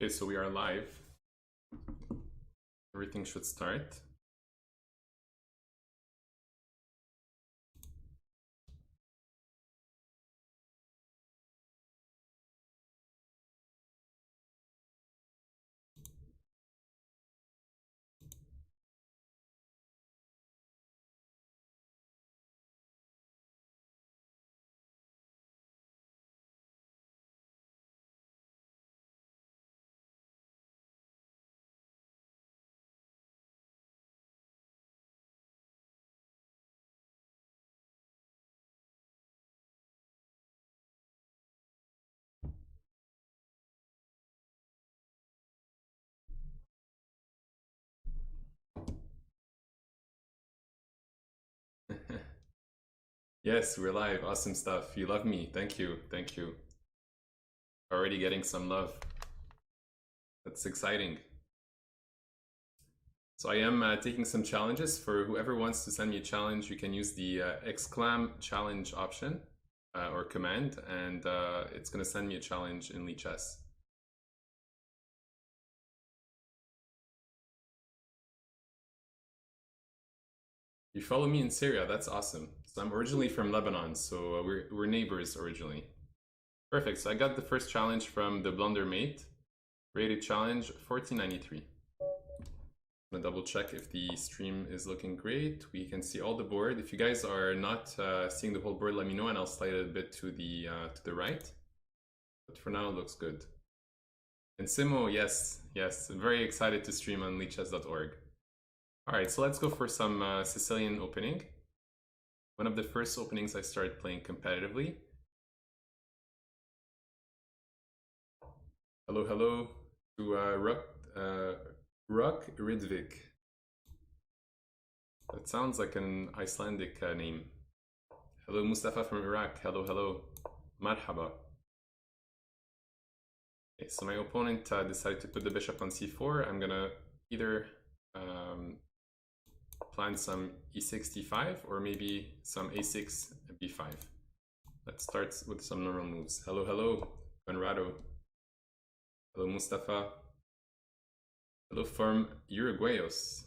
Okay, so we are live. Everything should start. Yes, we're live. Awesome stuff. You love me. Thank you. Thank you. Already getting some love. That's exciting. So I am taking some challenges. For whoever wants to send me a challenge, you can use the exclam challenge option or command, and it's going to send me a challenge in Lichess. You follow me in Syria. That's awesome. So I'm originally from Lebanon, so we're neighbors originally. Perfect. So I got the first challenge from the Blunder Mate. Rated challenge 1493. I'm gonna double check if the stream is looking great. We can see all the board. If you guys are not seeing the whole board, let me know and I'll slide it a bit to the right. But for now, it looks good. And Simo, yes, I'm very excited to stream on lichess.org. All right, so let's go for some Sicilian opening. One of the first openings I started playing competitively. Hello to Ruck Ridvik. That sounds like an Icelandic name. Hello Mustafa from Iraq. Hello. Marhaba. Okay, so my opponent decided to put the bishop on c4. I'm gonna either plan some e6, d5, or maybe some a6, b5. Let's start with some normal moves. Hello, Conrado. Hello, Mustafa. Hello from Uruguayos.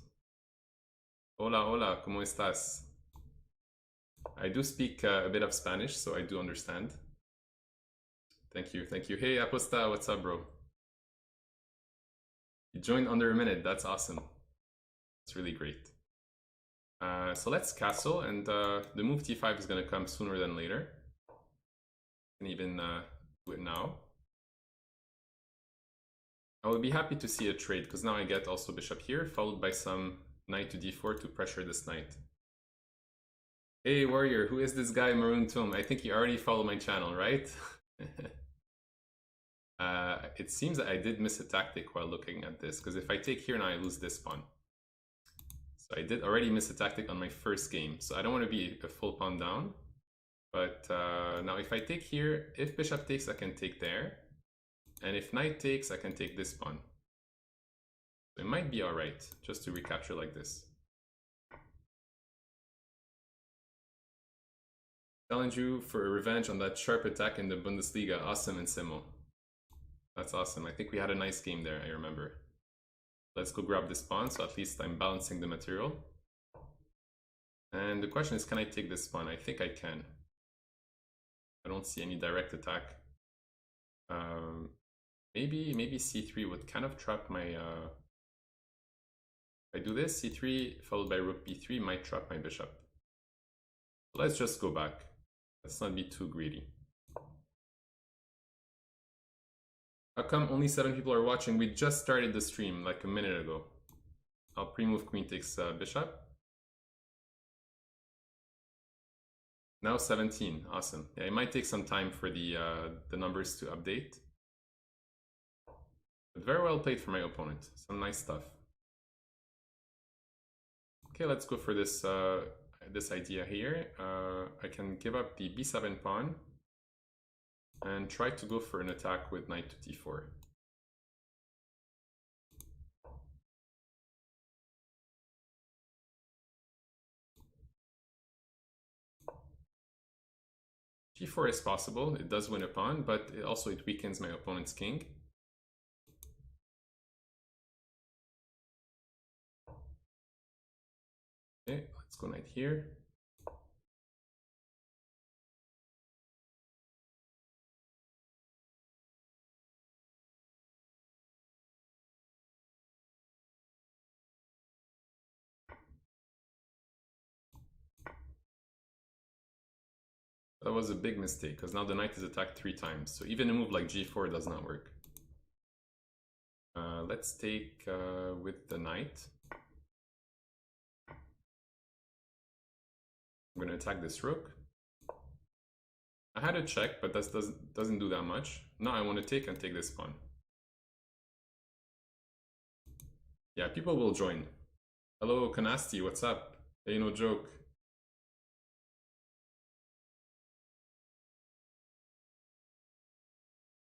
Hola, ¿cómo estás? I do speak a bit of Spanish, so I do understand. Thank you. Hey, Aposta, what's up, bro? You joined under a minute. That's awesome. It's really great. So let's castle, and the move t5 is going to come sooner than later. You can even do it now. I will be happy to see a trade, because now I get also bishop here, followed by some knight to d4 to pressure this knight. Hey, warrior, who is this guy, Maroun Tomb? I think you already follow my channel, right? It seems that I did miss a tactic while looking at this, because if I take here now, I lose this pawn. So I did already miss a tactic on my first game, so I don't want to be a full pawn down. But now if I take here, if bishop takes, I can take there. And if knight takes, I can take this pawn. So it might be alright, just to recapture like this. Challenge you for a revenge on that sharp attack in the Bundesliga. Awesome, and Simo. That's awesome. I think we had a nice game there, I remember. Let's go grab this pawn, so at least I'm balancing the material. And the question is, can I take this pawn? I think I can. I don't see any direct attack. Maybe c3 would kind of trap my... If I do this, c3 followed by rook b3 might trap my bishop. So let's just go back. Let's not be too greedy. How come only 7 people are watching? We just started the stream like a minute ago. I'll pre-move queen takes bishop. Now 17, awesome. Yeah, it might take some time for the numbers to update. But very well played for my opponent. Some nice stuff. Okay, let's go for this this idea here. I can give up the b7 pawn and try to go for an attack with knight to d4. g4 is possible, it does win a pawn, but it weakens my opponent's king. Let's go knight here. That was a big mistake, because now the knight is attacked 3 times. So even a move like g4 does not work. Let's take with the knight. I'm going to attack this rook. I had a check, but that doesn't do that much. Now I want to take and take this pawn. Yeah, people will join. Hello, Kanasti, what's up? Hey, no joke.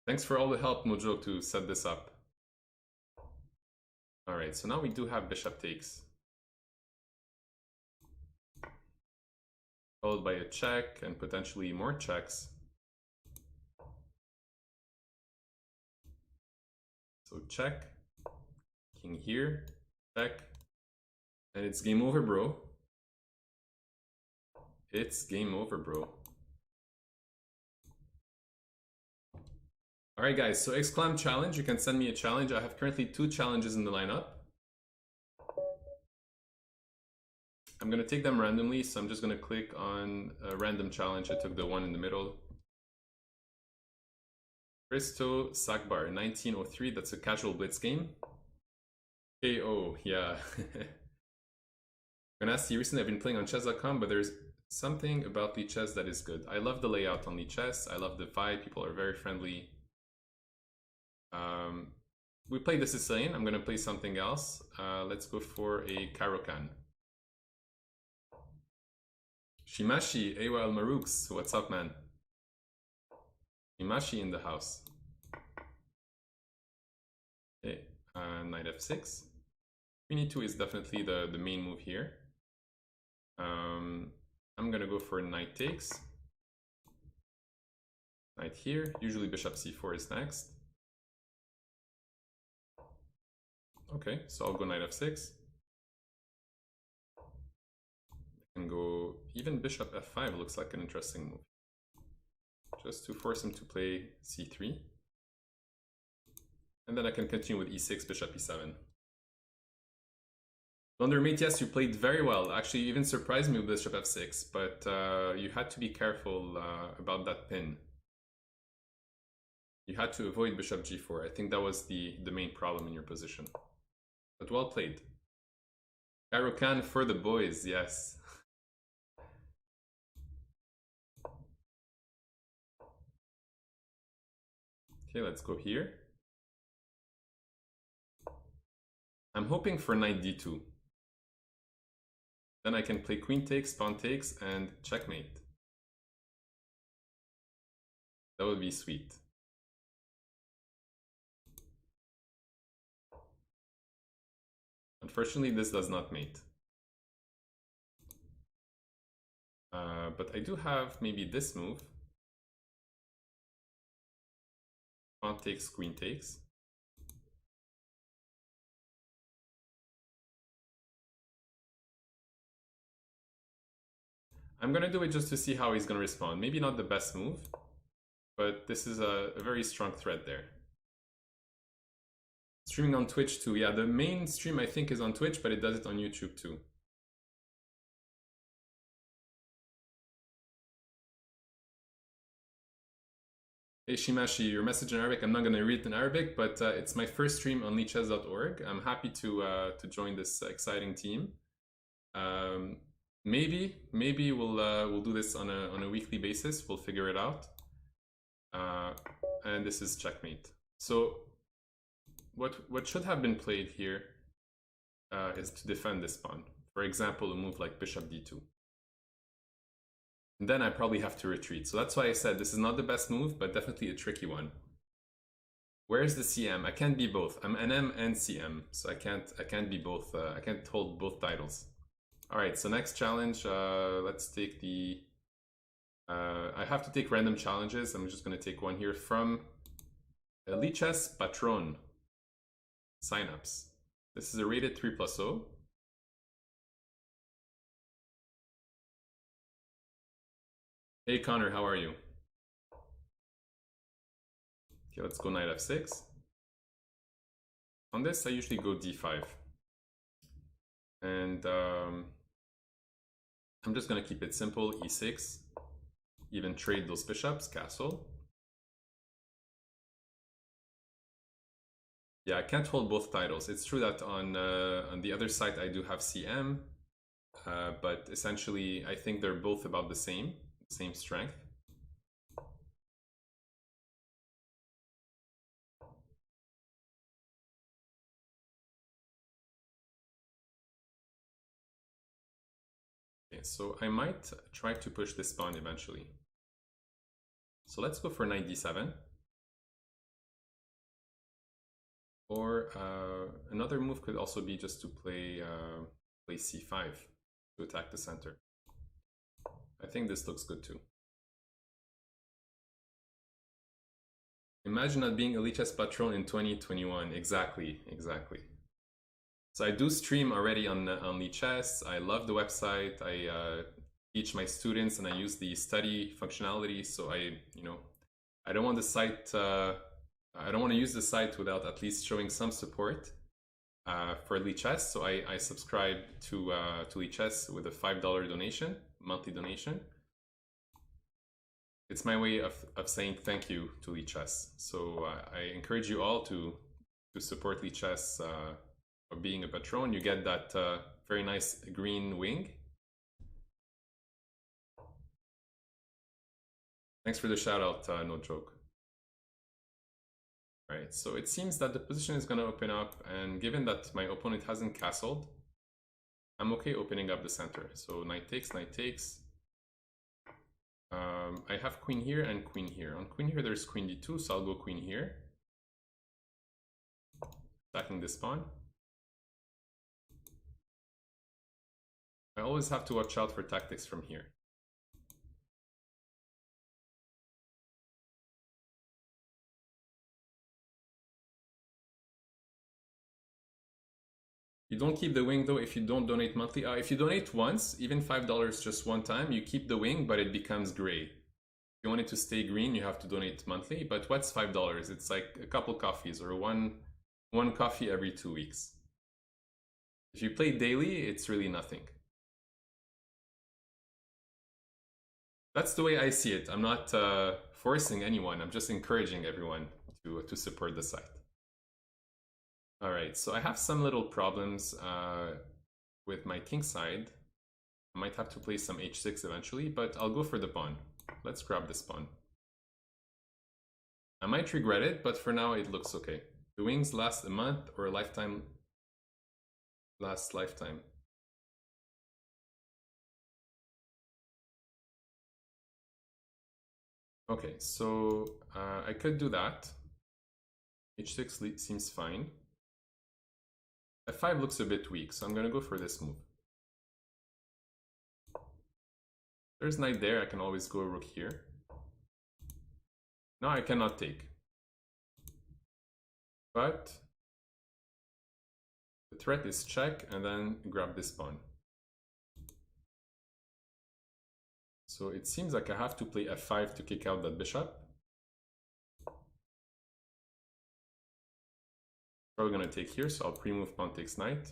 Thanks for all the help, no joke, to set this up. Alright, so now we do have bishop takes. Followed by a check and potentially more checks. So check, king here, check, and it's game over, bro. It's game over, bro. Alright guys, so exclam challenge, you can send me a challenge. I have currently 2 challenges in the lineup. I'm going to take them randomly, so I'm just going to click on a random challenge. I took the one in the middle. Christo Sakbar, 1903, that's a casual blitz game. KO, yeah. Ganasti, recently I've been playing on chess.com, but there's something about Lichess that is good. I love the layout on Lichess. I love the vibe. People are very friendly. We played the Sicilian. I'm going to play something else. Let's go for a Caro-Kann. Shimashi, Ewa Al Marouks, what's up, man? Shimashi in the house. Okay, knight f6. Queen e2 is definitely the main move here. I'm gonna go for knight takes. Knight here. Usually bishop c4 is next. Okay, so I'll go knight f6. I can go even bishop f5 looks like an interesting move. Just to force him to play c3. And then I can continue with e6, bishop e7. Blundermate, yes, you played very well. Actually, you even surprised me with bishop f6, but you had to be careful about that pin. You had to avoid bishop g4. I think that was the main problem in your position. But well played. Caro-Kann for the boys, yes. Okay, let's go here. I'm hoping for knight d2. Then I can play queen takes, pawn takes, and checkmate. That would be sweet. Unfortunately, this does not mate. But I do have maybe this move. Pawn takes, queen takes. I'm gonna do it just to see how he's gonna respond. Maybe not the best move, but this is a very strong threat there. Streaming on Twitch too. Yeah, the main stream I think is on Twitch, but it does it on YouTube too. Hey Shimashi, your message in Arabic, I'm not going to read it in Arabic, but it's my first stream on lichess.org. I'm happy to join this exciting team. Maybe we'll do this on a weekly basis. We'll figure it out. And this is checkmate. So what should have been played here is to defend this pawn. For example, a move like bishop d2. And then I probably have to retreat. So that's why I said this is not the best move, but definitely a tricky one. Where's the CM? I can't be both. I'm NM and CM, so I can't be both. I can't hold both titles. All right. So next challenge. Let's take the. I have to take random challenges. I'm just going to take one here from Lichess Patron. Signups. This is a rated 3+0. Hey Connor, how are you? Okay, let's go knight f6. On this, I usually go d5. And I'm just gonna keep it simple, e6. Even trade those bishops, castle. Yeah, I can't hold both titles. It's true that on the other side I do have CM, but essentially I think they're both about the same strength. Okay, so I might try to push this pawn eventually. So let's go for knight d7. Or another move could also be just to play c5 to attack the center. I think this looks good too. Imagine not being a Lichess patron in 2021. Exactly. So I do stream already on Lichess. I love the website. I teach my students and I use the study functionality. So I don't want the site. I don't want to use the site without at least showing some support for Lichess. So I subscribe to Lichess with a $5 donation, monthly donation. It's my way of saying thank you to Lichess. So I encourage you all to support Lichess of being a patron. You get that very nice green wing. Thanks for the shout out, no joke. All right, so it seems that the position is going to open up, and given that my opponent hasn't castled, I'm okay opening up the center. So knight takes, knight takes. I have queen here and queen here. On queen here, there's queen d2, so I'll go queen here. Attacking this pawn. I always have to watch out for tactics from here. You don't keep the wing though if you don't donate monthly. If you donate once, even $5 just one time, you keep the wing, but it becomes gray. If you want it to stay green, you have to donate monthly. But what's $5? It's like a couple coffees or one coffee every 2 weeks. If you play daily, it's really nothing. That's the way I see it. I'm not forcing anyone. I'm just encouraging everyone to support the site. All right, so I have some little problems with my king side. I might have to play some h6 eventually, but I'll go for the pawn. Let's grab this pawn. I might regret it, but for now it looks okay. The wings last a month or a lifetime? Last lifetime. Okay, so I could do that. h6 seems fine. f5 looks a bit weak, so I'm going to go for this move. There's knight there, I can always go rook here. No, I cannot take. But the threat is check and then grab this pawn. So it seems like I have to play f5 to kick out that bishop. Probably going to take here, so I'll pre-move pawn takes knight.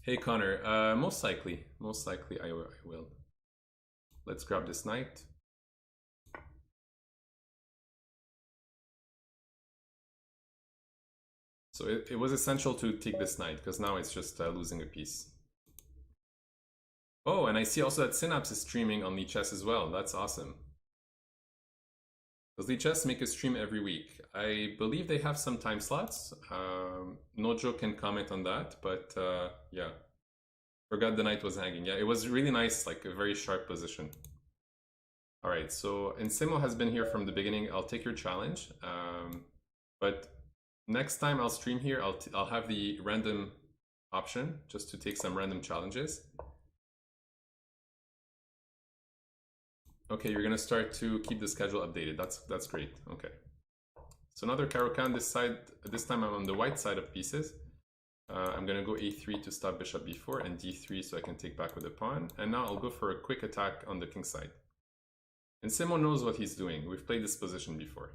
Hey Connor, most likely I will. Let's grab this knight. So it was essential to take this knight, because now it's just losing a piece. Oh, and I see also that Synapse is streaming on Lichess as well. That's awesome. Does Lichess make a stream every week? I believe they have some time slots. Nojo can comment on that, but yeah. Forgot the knight was hanging. Yeah, it was really nice, like a very sharp position. All right, so Insimo has been here from the beginning. I'll take your challenge. But next time I'll stream here, I'll have the random option just to take some random challenges. Okay, you're gonna start to keep the schedule updated. That's great. Okay. So another Caro-Kann this side. This time I'm on the white side of pieces. I'm gonna go a3 to stop bishop b4 and d3 so I can take back with the pawn. And now I'll go for a quick attack on the king side. And Simo knows what he's doing. We've played this position before.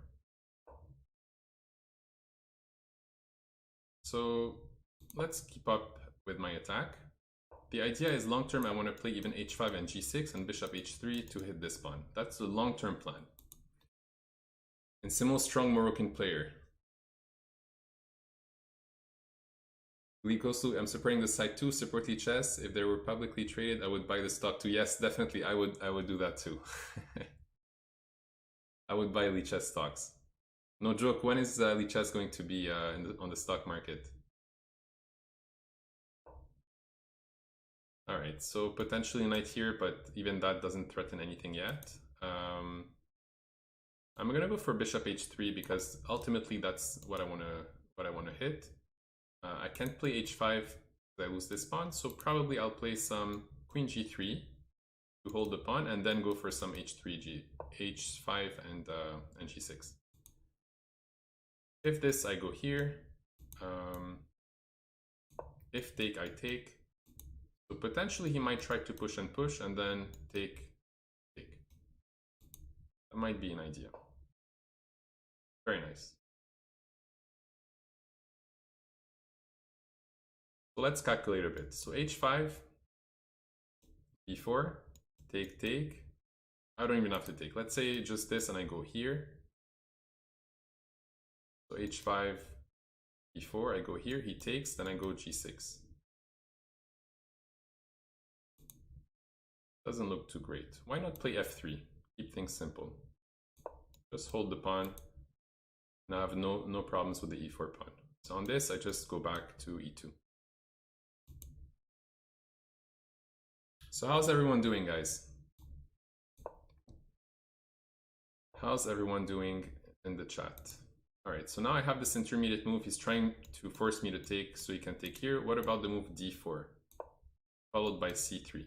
So let's keep up with my attack. The idea is long term I want to play even h5 and g6 and bishop h3 to hit this pawn. That's the long-term plan. And Simo's strong Moroccan player. Likosu, I'm supporting the site too. Support Lichess. If they were publicly traded, I would buy the stock too. Yes, definitely, I would do that too. I would buy Lichess stocks. No joke. When is Lichess going to be on the stock market? All right, so potentially knight here, but even that doesn't threaten anything yet. I'm gonna go for bishop h3 because ultimately that's what I wanna hit. I can't play h5 because I lose this pawn, so probably I'll play some queen g3 to hold the pawn, and then go for some h5 and g6. If this, I go here. If take, I take. So potentially he might try to push and then take. That might be an idea. Very nice. So let's calculate a bit. So h5, b4, take. I don't even have to take. Let's say just this and I go here. So h5, b4, I go here, he takes, then I go g6. Doesn't look too great. Why not play f3? Keep things simple. Just hold the pawn. Now I have no problems with the e4 pawn. So on this, I just go back to e2. So how's everyone doing, guys? How's everyone doing in the chat? All right, so now I have this intermediate move. He's trying to force me to take so he can take here. What about the move d4, followed by c3?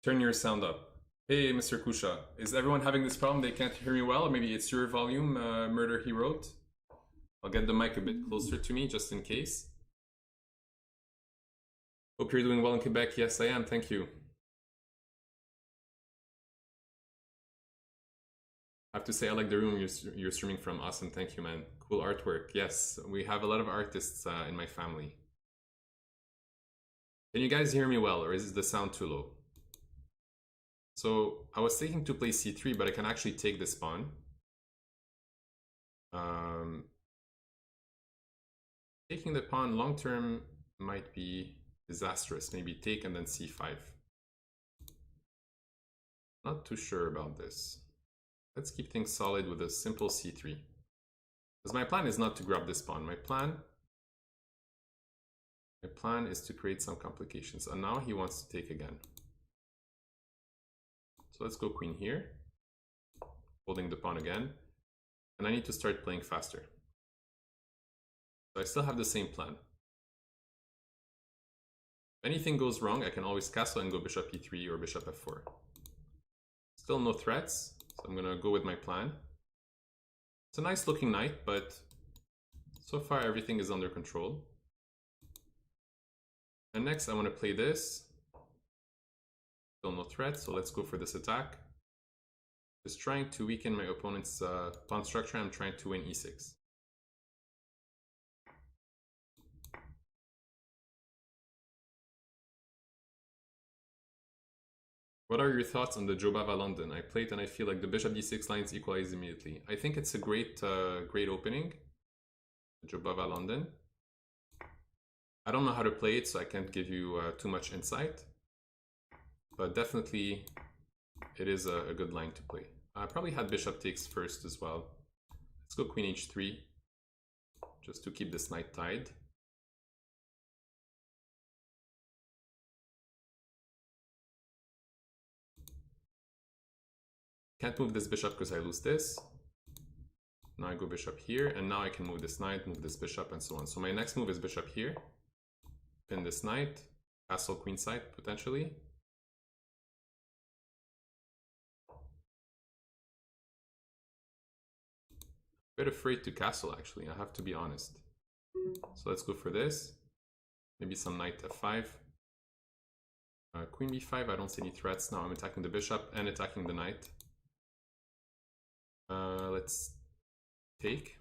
Turn your sound up. Hey, Mr. Kusha, is everyone having this problem? They can't hear me well, or maybe it's your volume, Murder he wrote. I'll get the mic a bit closer to me, just in case. Hope you're doing well in Quebec. Yes, I am. Thank you. I have to say, I like the room you're streaming from. Awesome. Thank you, man. Cool artwork. Yes, we have a lot of artists in my family. Can you guys hear me well, or is the sound too low? So I was thinking to play c3, but I can actually take this pawn. Taking the pawn long term might be disastrous. Maybe take and then c5. Not too sure about this. Let's keep things solid with a simple c3. Because my plan is not to grab this pawn. My plan is to create some complications. And now he wants to take again. So let's go queen here, holding the pawn again. And I need to start playing faster. So I still have the same plan. If anything goes wrong, I can always castle and go bishop e3 or bishop f4. Still no threats, so I'm gonna go with my plan. It's a nice looking knight, but so far everything is under control. And next I want to play this. Still no threat, so let's go for this attack. Just trying to weaken my opponent's pawn structure. I'm trying to win e6. What are your thoughts on the Jobava London? I played and I feel like the bishop d6 lines equalize immediately. I think it's a great opening, the Jobava London. I don't know how to play it, so I can't give you too much insight. But definitely, it is a good line to play. I probably had bishop takes first as well. Let's go queen h3, just to keep this knight tied. Can't move this bishop because I lose this. Now I go bishop here, and now I can move this knight, move this bishop, and so on. So my next move is bishop here. Pin this knight, castle queenside potentially. bit afraid to castle, actually, I have to be honest. So let's go for this. Maybe some knight f5. Queen b5, I don't see any threats. Now I'm attacking the bishop and attacking the knight. Let's take.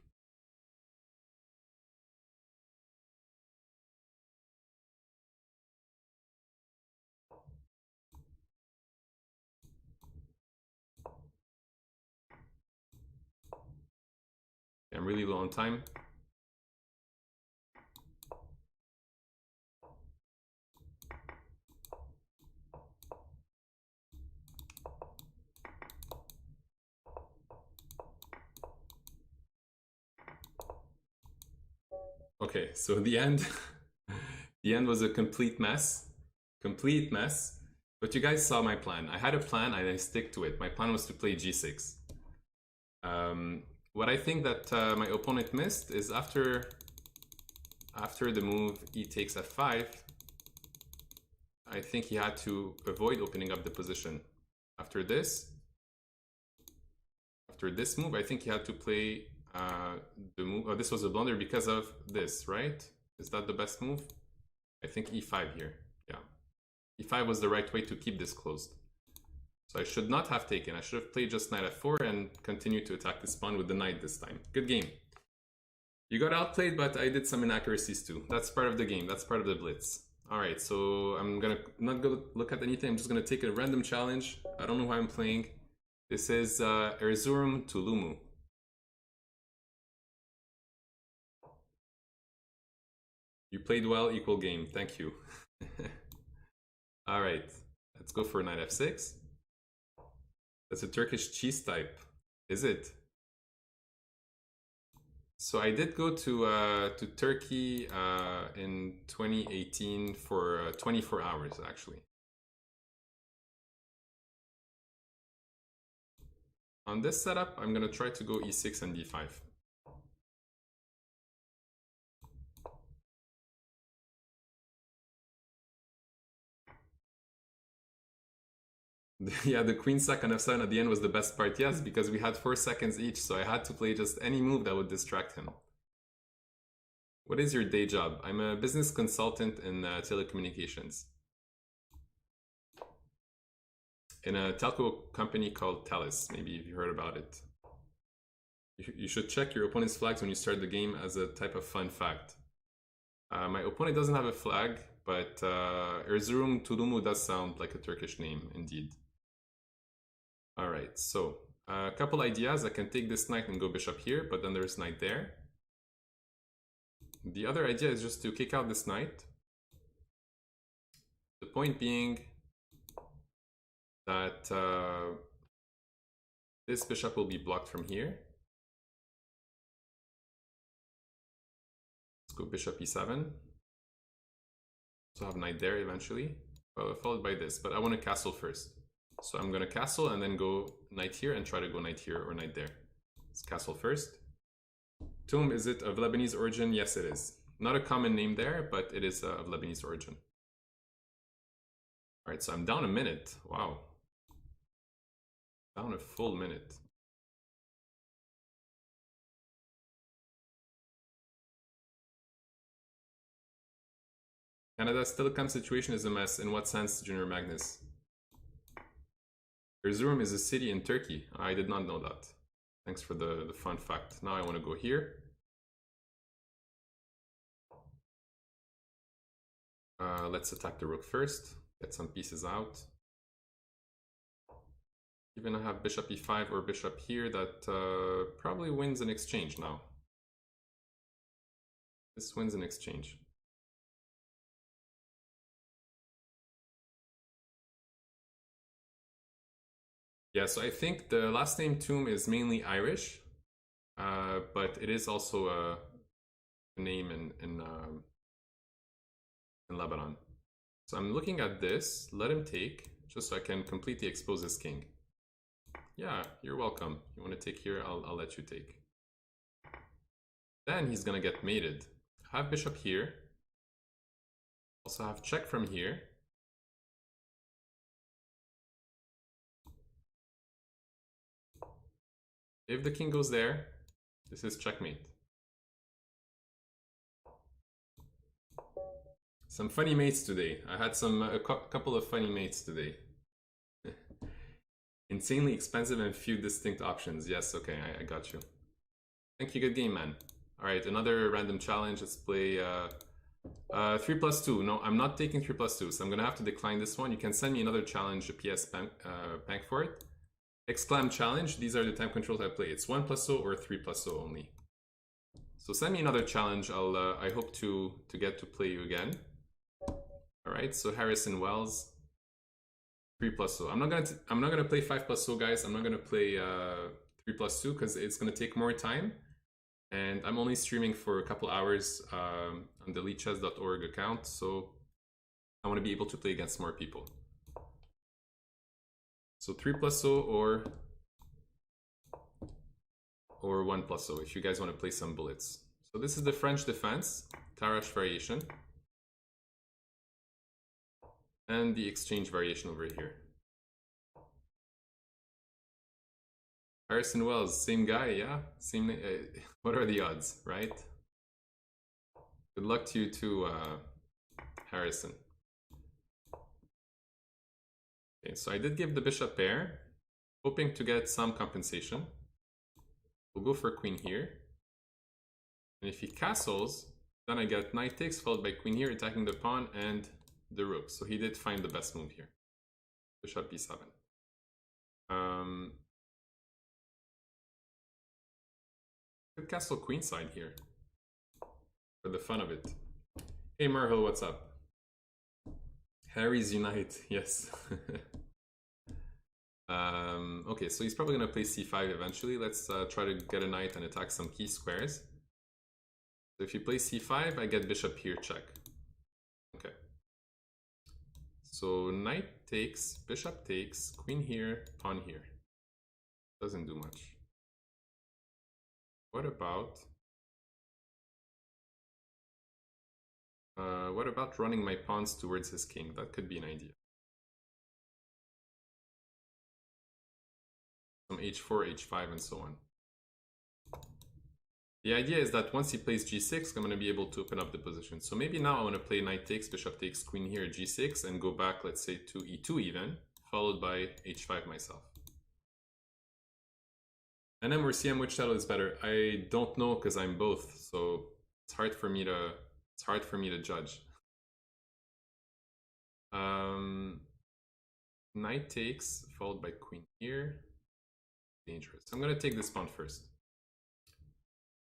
I'm really low on time. Okay, so the end, the end was a complete mess. Complete mess. But you guys saw my plan. I had a plan and I stick to it. My plan was to play g6. What I think that my opponent missed is after the move e takes f5, I think he had to avoid opening up the position. After this move, I think he had to play the move. Oh, this was a blunder because of this, right? Is that the best move? I think e5 here. Yeah, e5 was the right way to keep this closed. So I should not have taken. I should have played just knight f4 and continued to attack this pawn with the knight this time. Good game. You got outplayed, but I did some inaccuracies too. That's part of the game. That's part of the blitz. All right, so I'm gonna not go look at anything. I'm just gonna take a random challenge. I don't know why I'm playing. This is Erzurum to Lumu. You played well, equal game. Thank you. All right, let's go for knight f6. That's a Turkish cheese type, is it? So I did go to Turkey in 2018 for 24 hours, actually. On this setup, I'm gonna try to go e6 and d5. Yeah, the queen sack on f7 at the end was the best part. Yes, because we had 4 seconds each, so I had to play just any move that would distract him. What is your day job? I'm a business consultant in telecommunications. In a telco company called Telus. Maybe if you heard about it. You should check your opponent's flags when you start the game as a type of fun fact. My opponent doesn't have a flag, but Erzurum Tulumu does sound like a Turkish name, indeed. Alright, so a couple ideas. I can take this knight and go bishop here, but then there's knight there. The other idea is just to kick out this knight. The point being that this bishop will be blocked from here. Let's go bishop e7. So I have knight there eventually, followed by this, but I want to castle first. So I'm going to castle and then go knight here and try to go knight here or knight there. Let's castle first. Toum, is it of Lebanese origin? Yes, it is. Not a common name there, but it is of Lebanese origin. All right, so I'm down a minute. Wow. Down a full minute. Canada's telecom situation is a mess. In what sense, Junior Magnus? Erzurum is a city in Turkey. I did not know that. Thanks for the fun fact. Now I want to go here. Let's attack the rook first. Get some pieces out. Even I have bishop e5 or bishop here that probably wins an exchange now. This wins an exchange. Yeah, so I think the last name Toum is mainly Irish, but it is also a name in Lebanon. So I'm looking at this. Let him take, just so I can completely expose this king. Yeah, you're welcome. You want to take here? I'll let you take. Then he's gonna get mated. Have bishop here. Also have check from here. If the king goes there, This is checkmate. Some funny mates today. I had a couple of funny mates today. Insanely expensive and few distinct options. Yes, okay, I got you. Thank you, good game, man. All right, another random challenge. Let's play 3+2. No, I'm not taking 3+2, so I'm gonna have to decline this one. You can send me another challenge, a PS bank for it. Exclam challenge. These are the time controls I play. It's 1+0 or 3+0 only. So send me another challenge. I hope to get to play you again. All right. So Harrison Wells, 3+0. I'm not gonna play 5+0, guys. I'm not gonna play 3+2 because it's gonna take more time, and I'm only streaming for a couple hours on the lichess.org account. So I want to be able to play against more people. So 3+0 or 1+0 if you guys want to play some bullets. So this is the French defense, Tarrasch variation, and the exchange variation over here. Harrison Wells, same guy, yeah? Same. What are the odds, right? Good luck to you too, Harrison. Okay, so I did give the bishop pair, hoping to get some compensation. We'll go for queen here. And if he castles, then I get knight takes followed by queen here, attacking the pawn and the rook. So he did find the best move here. Bishop b7. Could castle queenside here for the fun of it. Hey Merhill, what's up? Harry's unite, yes. Okay, so he's probably going to play c5 eventually. Let's try to get a knight and attack some key squares. So if you play c5, I get bishop here, check. Okay. So knight takes, bishop takes, queen here, pawn here. Doesn't do much. What about running my pawns towards his king? That could be an idea. Some h4, h5, and so on. The idea is that once he plays g6, I'm going to be able to open up the position. So maybe now I want to play knight takes, bishop takes, queen here, g6, and go back, let's say, to e2 even, followed by h5 myself. NM or CM, which title is better? I don't know because I'm both, so it's hard for me to judge. Knight takes, followed by queen here. Dangerous. I'm going to take this pawn first.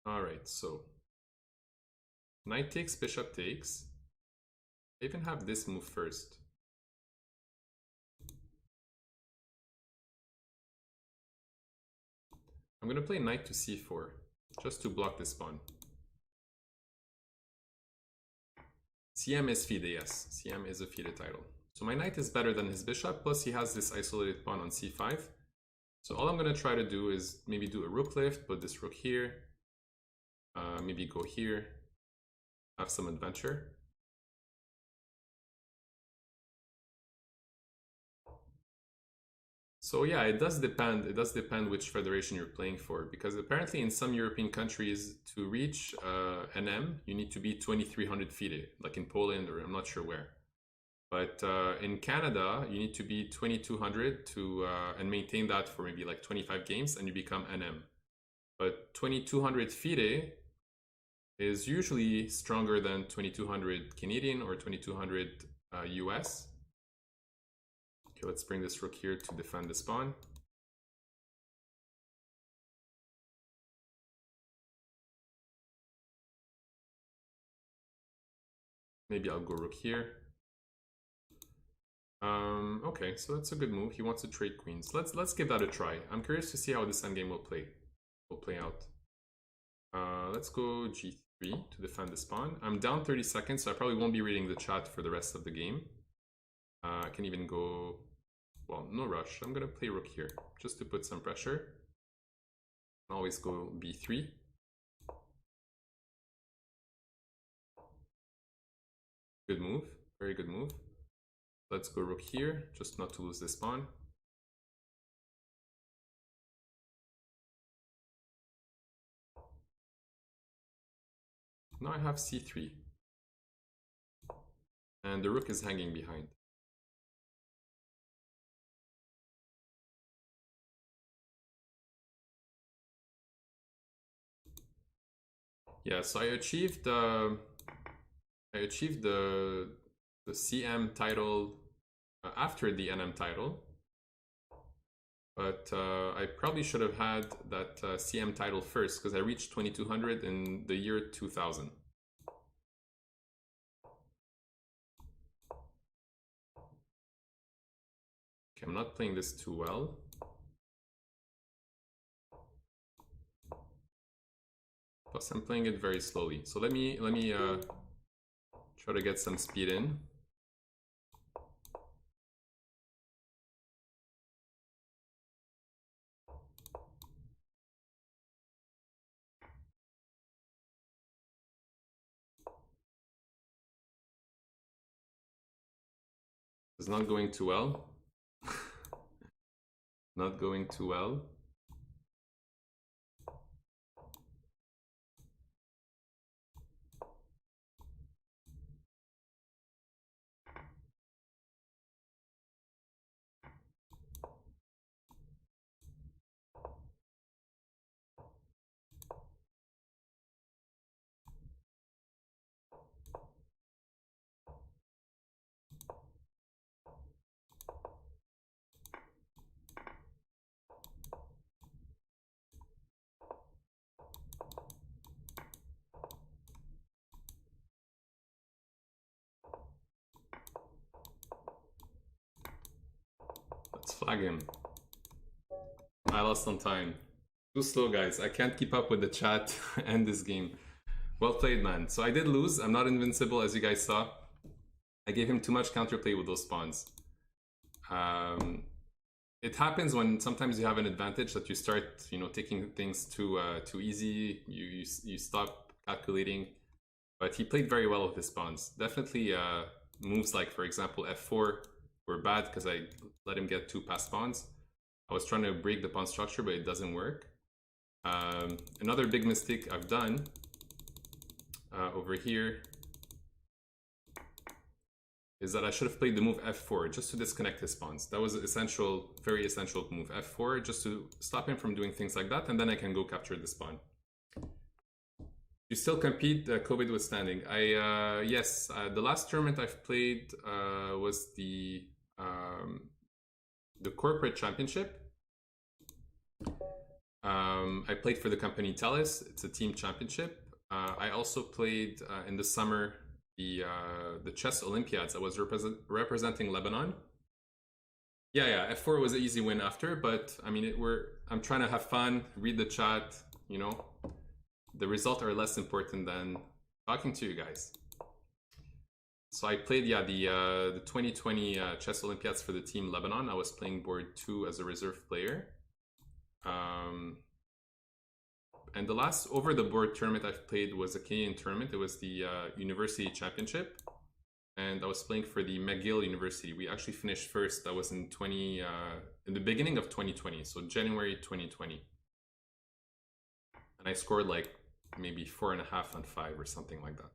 Alright, so knight takes, bishop takes. I even have this move first. I'm going to play knight to c4, just to block this pawn. CM is FIDE, yes. CM is a FIDE title. So my knight is better than his bishop, plus he has this isolated pawn on c5. So all I'm going to try to do is maybe do a rook lift, put this rook here. Maybe go here, have some adventure. So yeah, it does depend. It does depend which federation you're playing for, because apparently in some European countries, to reach NM, you need to be 2300 FIDE, like in Poland or I'm not sure where. But in Canada, you need to be 2200 to and maintain that for maybe like 25 games, and you become NM. But 2200 FIDE is usually stronger than 2200 Canadian or 2200 US. Okay, let's bring this rook here to defend this pawn. Maybe I'll go rook here. Okay, so that's a good move. He wants to trade queens. Let's give that a try. I'm curious to see how this endgame will play out. Let's go g3 to defend this pawn. I'm down 30 seconds, so I probably won't be reading the chat for the rest of the game. I can even go, well, no rush. I'm gonna play rook here just to put some pressure. Always go b3. Good move, very good move. Let's go rook here, just not to lose this pawn. now I have c3. And the rook is hanging behind. Yeah, so I achieved the CM title after the NM title, but I probably should have had that CM title first because I reached 2200 in the year 2000. Okay, I'm not playing this too well. Plus, I'm playing it very slowly. So let me try to get some speed in. It's not going too well. Not going too well. Let's flag him. I lost on time. Too slow, guys. I can't keep up with the chat and this game. Well played, man. So I did lose. I'm not invincible, as you guys saw. I gave him too much counterplay with those pawns. It happens when sometimes you have an advantage that you start, you know, taking things too easy. You stop calculating. But he played very well with his pawns. Definitely moves like, for example, f4 were bad because I let him get 2 passed pawns. I was trying to break the pawn structure, but it doesn't work. Another big mistake I've done over here is that I should have played the move f4 just to disconnect his pawns. That was an essential, very essential move, f4, just to stop him from doing things like that, and then I can go capture this pawn. You still compete, COVID withstanding. Yes, the last tournament I've played was the corporate championship. I played for the company Telus. It's a team championship. I also played in the summer the chess Olympiads. I was representing Lebanon. Yeah, f4 was an easy win after, but I mean, I'm trying to have fun, read the chat, you know. The results are less important than talking to you guys. So I played, yeah, the 2020 chess Olympiads for the team Lebanon. I was playing board 2 as a reserve player. And the last over-the-board tournament I've played was a Canadian tournament. It was the University Championship. And I was playing for the McGill University. We actually finished first. That was in the beginning of 2020, so January 2020. And I scored like maybe 4.5 on 5 or something like that.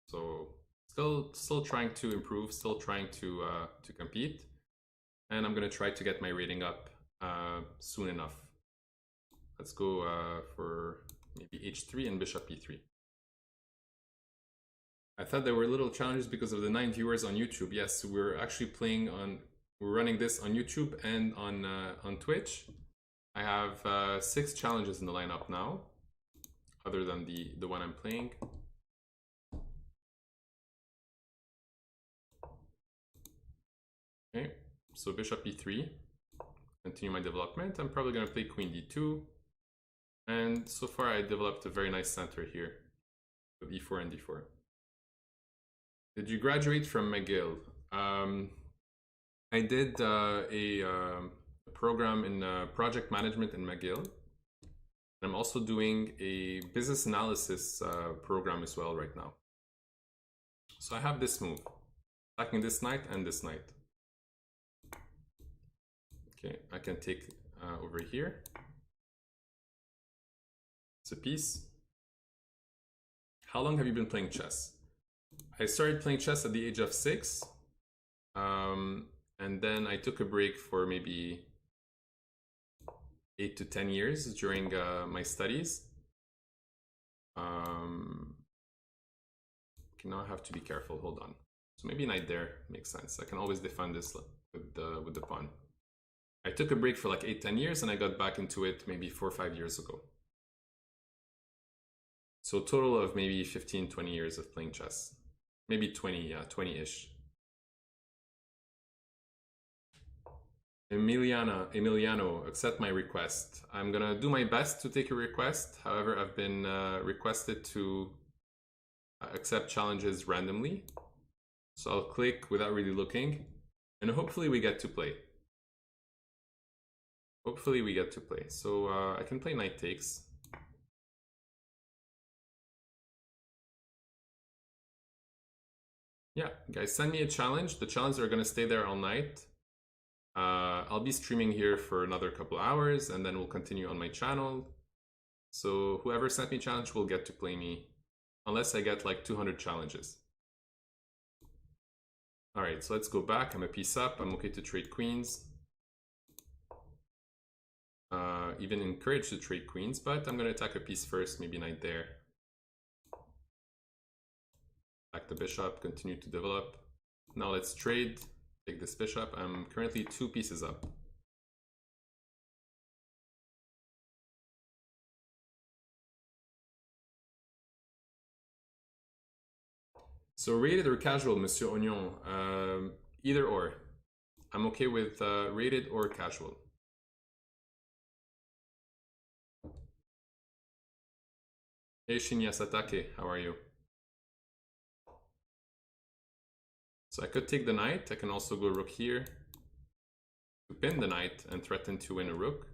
So still trying to improve, still trying to compete. And I'm gonna try to get my rating up soon enough. Let's go for maybe h3 and bishop e3. I thought there were little challenges because of the 9 viewers on YouTube. Yes, we're actually we're running this on YouTube and on Twitch. I have 6 challenges in the lineup now, other than the one I'm playing. Okay, so bishop e3. Continue my development. I'm probably going to play queen d2. And so far I developed a very nice center here with e4 and d4. Did you graduate from McGill? I did a program in project management in McGill. I'm also doing a business analysis program as well right now. So I have this move, attacking this knight and this knight. Okay, I can take over here. It's a piece. How long have you been playing chess? I started playing chess at the age of 6. And then I took a break for maybe 8 to 10 years during my studies. Okay, now I have to be careful. Hold on. So maybe knight there makes sense. I can always defend this with the pawn. I took a break for like 8-10 years and I got back into it maybe 4 or 5 years ago. So a total of maybe 15-20 years of playing chess. Maybe 20, yeah, 20-ish. Emiliano, accept my request. I'm gonna do my best to take a request. However, I've been requested to accept challenges randomly. So I'll click without really looking, and hopefully we get to play. Hopefully we get to play. So I can play knight takes. Yeah, guys, send me a challenge. The challenges are gonna stay there all night. I'll be streaming here for another couple hours and then we'll continue on my channel. So whoever sent me challenge will get to play me unless I get like 200 challenges. All right, so let's go back. I'm a piece up. I'm okay to trade queens. Even encouraged to trade queens, but I'm going to attack a piece first, maybe knight there. Attack the bishop, continue to develop. Now let's trade. Take this bishop. I'm currently 2 pieces up. So rated or casual, Monsieur Oignon? Either or. I'm okay with rated or casual. Hey Shinya Satake, how are you? So I could take the knight. I can also go rook here to pin the knight and threaten to win a rook.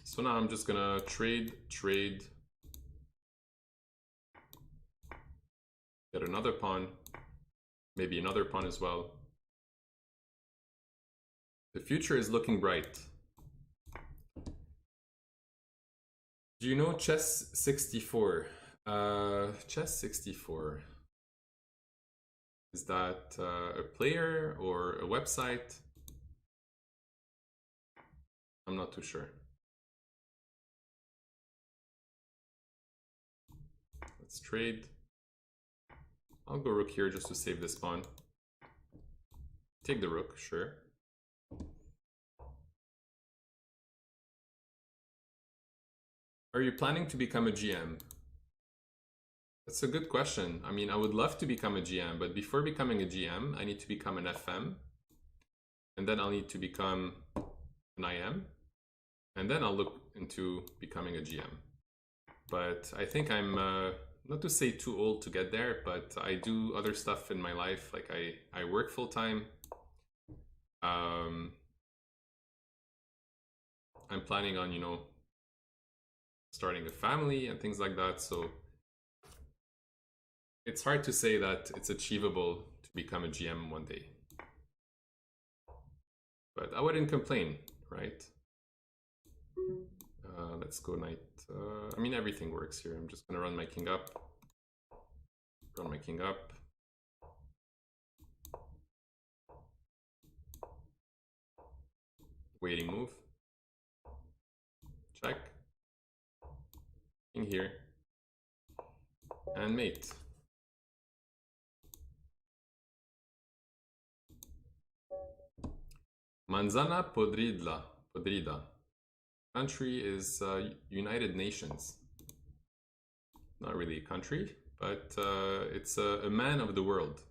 So now I'm just gonna trade, get another pawn, maybe another pawn as well. The future is looking bright. Do you know Chess 64? Chess 64. Is that a player or a website? I'm not too sure. Let's trade. I'll go rook here just to save this pawn. Take the rook, sure. Are you planning to become a GM? That's a good question. I mean, I would love to become a GM, but before becoming a GM, I need to become an FM. And then I'll need to become an IM. And then I'll look into becoming a GM. But I think I'm, not to say too old to get there, but I do other stuff in my life. Like I work full time. I'm planning on, you know, starting a family and things like that. So it's hard to say that it's achievable to become a GM one day. But I wouldn't complain, right? Let's go knight. I mean, everything works here. I'm just gonna run my king up. Run my king up. Waiting move. Check. King here. And mate. Manzana podrida. Country is United Nations. Not really a country, but it's a man of the world.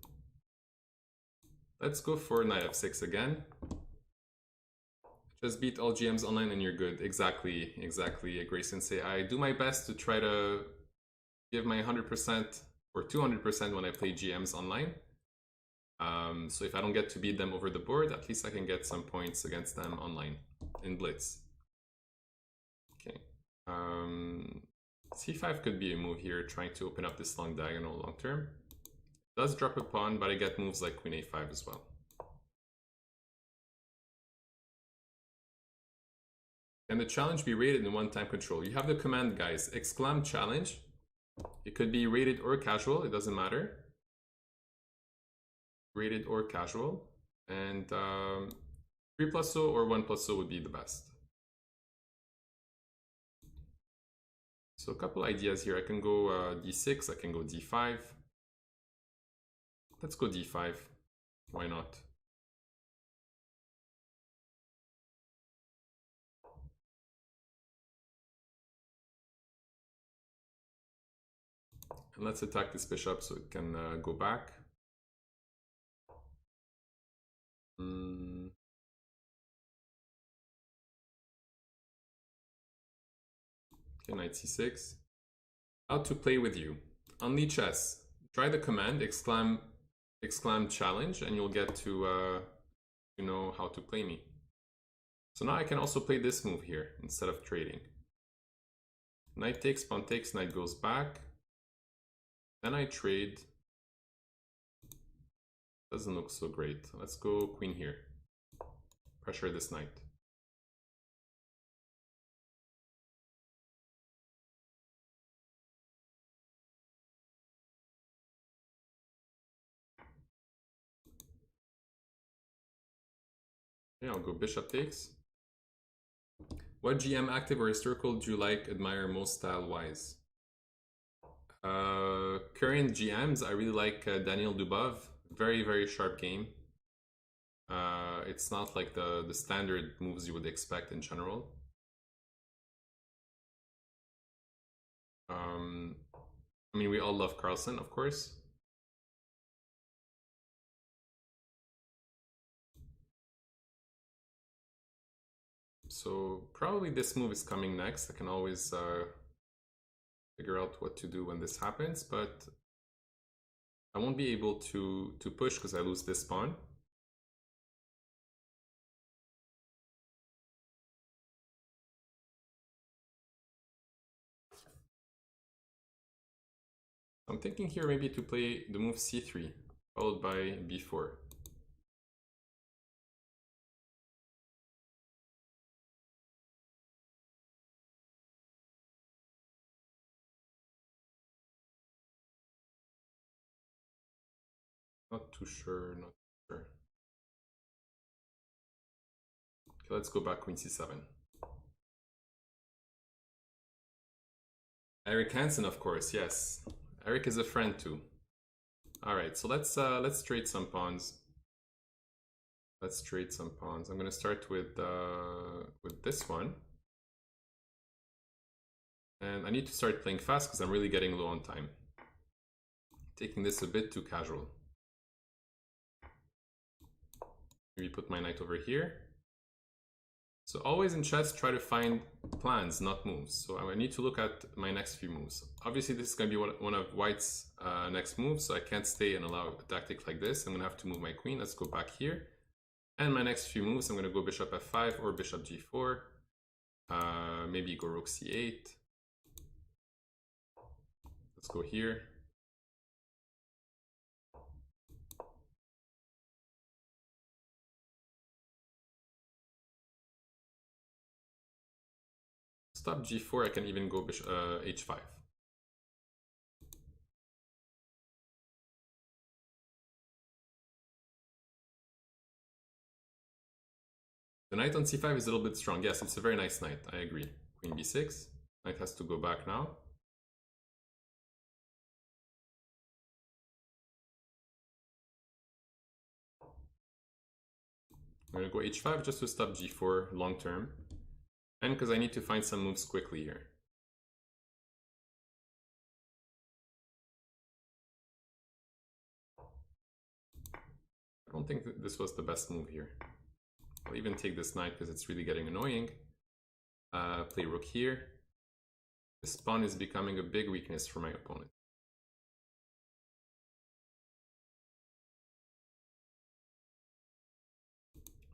Let's go for knight f6 again. Just beat all GMs online and you're good. Exactly, Grace Sensei. I do my best to try to give my 100% or 200% when I play GMs online. So if I don't get to beat them over the board, at least I can get some points against them online in blitz. Okay. C5 could be a move here, trying to open up this long diagonal long term. Does drop a pawn, but I get moves like queen a5 as well. Can the challenge be rated in one-time control? You have the command, guys, exclam challenge. It could be rated or casual, it doesn't matter. Rated or casual. And 3+0 or 1+0 would be the best. So a couple ideas here. I can go d6, I can go d5. Let's go d5. Why not? And let's attack this bishop so it can go back. Okay, knight c6. How to play with you. On Lichess, try the command exclam challenge and you'll get to know how to play me. So now I can also play this move here instead of trading. Knight takes, pawn takes, knight goes back. Then I trade. Doesn't look so great. Let's go queen here. Pressure this knight. Yeah, I'll go bishop takes. What GM active or historical do you like, admire most style-wise? Current GMs, I really like Daniel Dubov. Very, very sharp game. It's not like the standard moves you would expect in general. I mean, we all love Carlsen, of course. So probably this move is coming next. I can always figure out what to do when this happens, but I won't be able to push because I lose this pawn. I'm thinking here maybe to play the move c3, followed by b4. Not too sure, not too sure. Okay, let's go back queen c7. Eric Hansen, of course, yes. Eric is a friend too. All right, so let's trade some pawns. Let's trade some pawns. I'm gonna start with this one. And I need to start playing fast because I'm really getting low on time. Taking this a bit too casual. Maybe put my knight over here. So always in chess, try to find plans, not moves. So I need to look at my next few moves. Obviously, this is going to be one of White's next moves, so I can't stay and allow a tactic like this. I'm going to have to move my queen. Let's go back here. And my next few moves, I'm going to go bishop f5 or bishop g4. Maybe go rook c8. Let's go here. Stop g4, I can even go bishop h5. The knight on c5 is a little bit strong. Yes, it's a very nice knight, I agree. Queen b6. Knight has to go back now. I'm going to go h5 just to stop g4 long term. And because I need to find some moves quickly here. I don't think that this was the best move here. I'll even take this knight because it's really getting annoying. Play rook here. This pawn is becoming a big weakness for my opponent.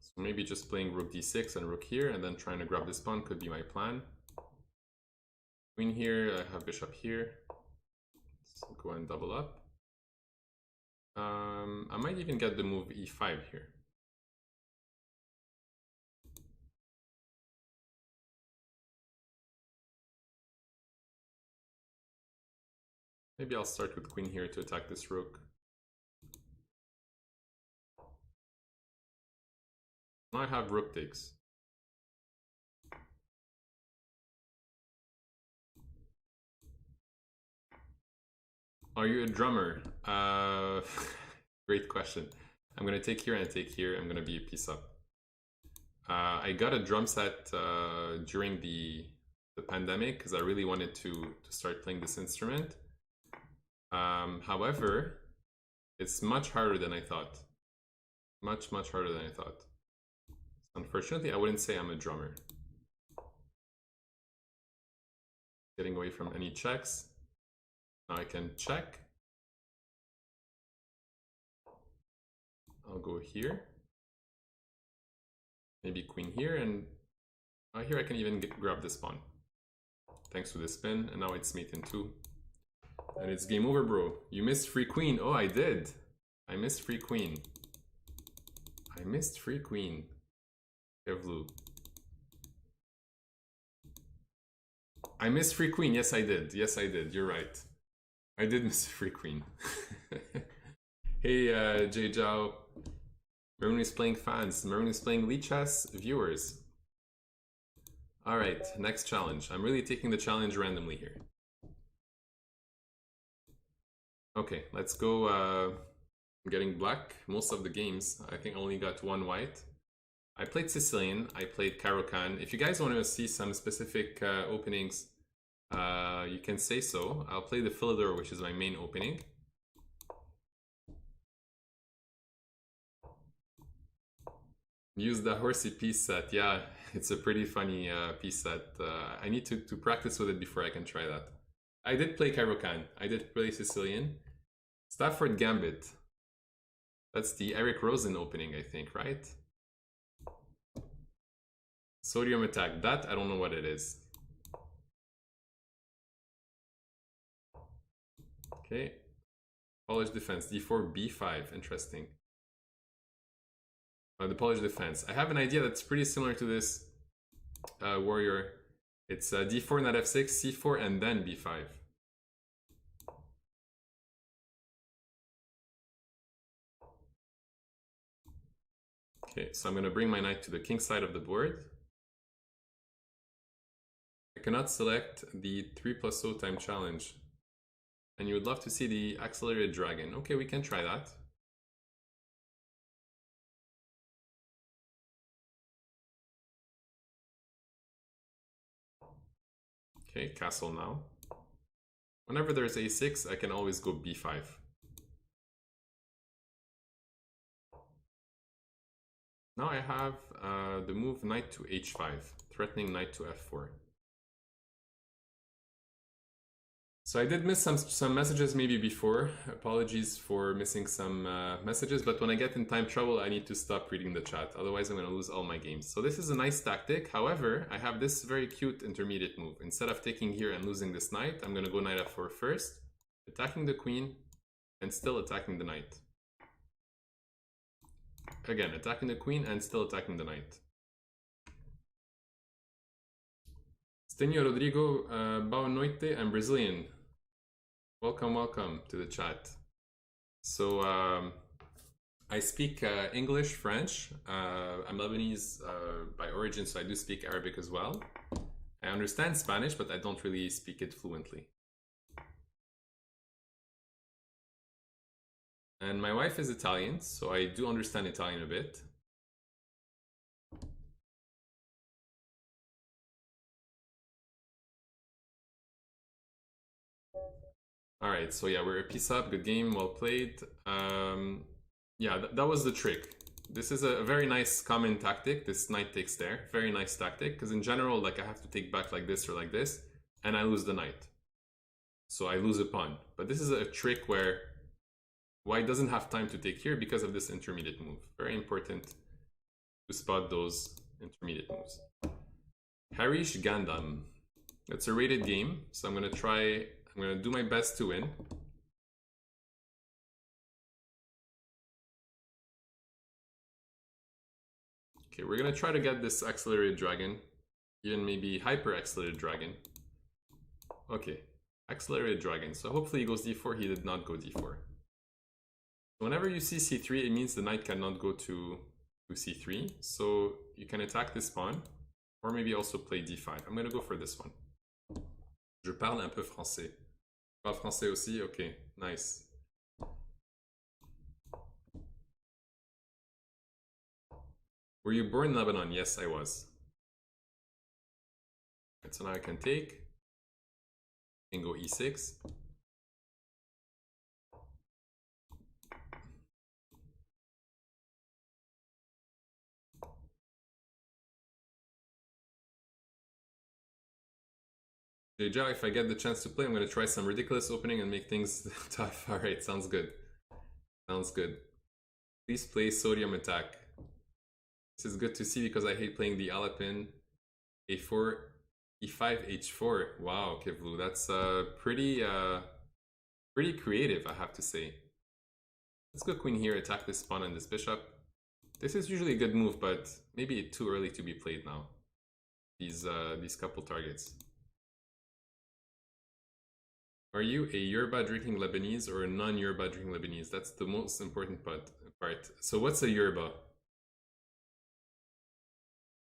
So maybe just playing rook d6 and rook here and then trying to grab this pawn could be my plan. Queen here, I have bishop here. Let's go and double up. I might even get the move e5 here. Maybe I'll start with queen here to attack this rook. Now I have rook takes. Are you a drummer? Great question. I'm gonna take here and take here. I'm gonna be a piece up. I got a drum set during the pandemic because I really wanted to start playing this instrument. However, it's much harder than I thought. Much harder than I thought. Unfortunately, I wouldn't say I'm a drummer. Getting away from any checks. Now I can check. I'll go here. Maybe queen here, and here I can even grab this pawn. Thanks to the spin, and now it's mate in 2. And it's game over, bro. You missed free queen. Oh, I did. I missed free queen. I missed free queen. Evlu. I missed free queen. Yes, I did. Yes, I did. You're right. I did miss free queen. Hey, Jay Zhao. Maroun is playing fans. Maroun is playing Lichess viewers. Alright, next challenge. I'm really taking the challenge randomly here. Okay, let's go. I'm getting black most of the games. I think I only got 1 white. I played Sicilian. I played Caro-Kann. If you guys want to see some specific openings, you can say so. I'll play the Philidor, which is my main opening. Use the horsey piece set. Yeah, it's a pretty funny piece set. I need to practice with it before I can try that. I did play Caro-Kann. I did play Sicilian. Stafford Gambit. That's the Eric Rosen opening, I think, right? Sodium Attack. That, I don't know what it is. Okay. Polish Defense. D4, B5. Interesting. The Polish Defense. I have an idea that's pretty similar to this warrior. It's D4, not F6, C4, and then B5. Okay, so I'm going to bring my knight to the king side of the board. I cannot select the 3+0 time challenge. And you would love to see the accelerated dragon. Okay, we can try that. Okay, castle now. Whenever there's a6, I can always go b5. Now I have the move knight to h5, threatening knight to f4. So I did miss some messages maybe before. Apologies for missing some messages, but when I get in time trouble, I need to stop reading the chat. Otherwise, I'm going to lose all my games. So this is a nice tactic. However, I have this very cute intermediate move. Instead of taking here and losing this knight, I'm going to go knight f4 first, attacking the queen, and still attacking the knight. Again, attacking the queen and still attacking the knight. Stenio Rodrigo, boa noite, I'm Brazilian. Welcome, welcome to the chat. So I speak English, French. I'm Lebanese by origin, so I do speak Arabic as well. I understand Spanish, but I don't really speak it fluently. And my wife is Italian, so I do understand Italian a bit. Alright, so yeah, we're a piece up, good game, well played. Yeah, that was the trick. This is a very nice common tactic, this knight takes there. Very nice tactic, because in general, like I have to take back like this or like this, and I lose the knight. So I lose a pawn. But this is a trick where white doesn't have time to take here because of this intermediate move. Very important to spot those intermediate moves. Harish Gandam. It's a rated game, so I'm gonna do my best to win. Okay, we're gonna try to get this accelerated dragon, even maybe hyper accelerated dragon. Okay, Accelerated dragon. So hopefully he goes d4. He did not go d4. Whenever you see c3, it means the knight cannot go to c3. So you can attack this pawn, or maybe also play d5. I'm going to go for this one. Je parle un peu français. Je parle français aussi? Okay, nice. Were you born in Lebanon? Yes, I was. Right, so now I can take. I can go e6. JJ, if I get the chance to play, I'm going to try some ridiculous opening and make things tough. Alright, sounds good. Sounds good. Please play Sodium Attack. This is good to see because I hate playing the Alapin. A4, E5, H4. Wow, Kivlu, that's pretty creative, I have to say. Let's go queen here, attack this pawn and this bishop. This is usually a good move, but maybe too early to be played now. These couple targets. Are you a Yoruba drinking Lebanese or a non-Yoruba drinking Lebanese? That's the most important part. So what's a Yoruba?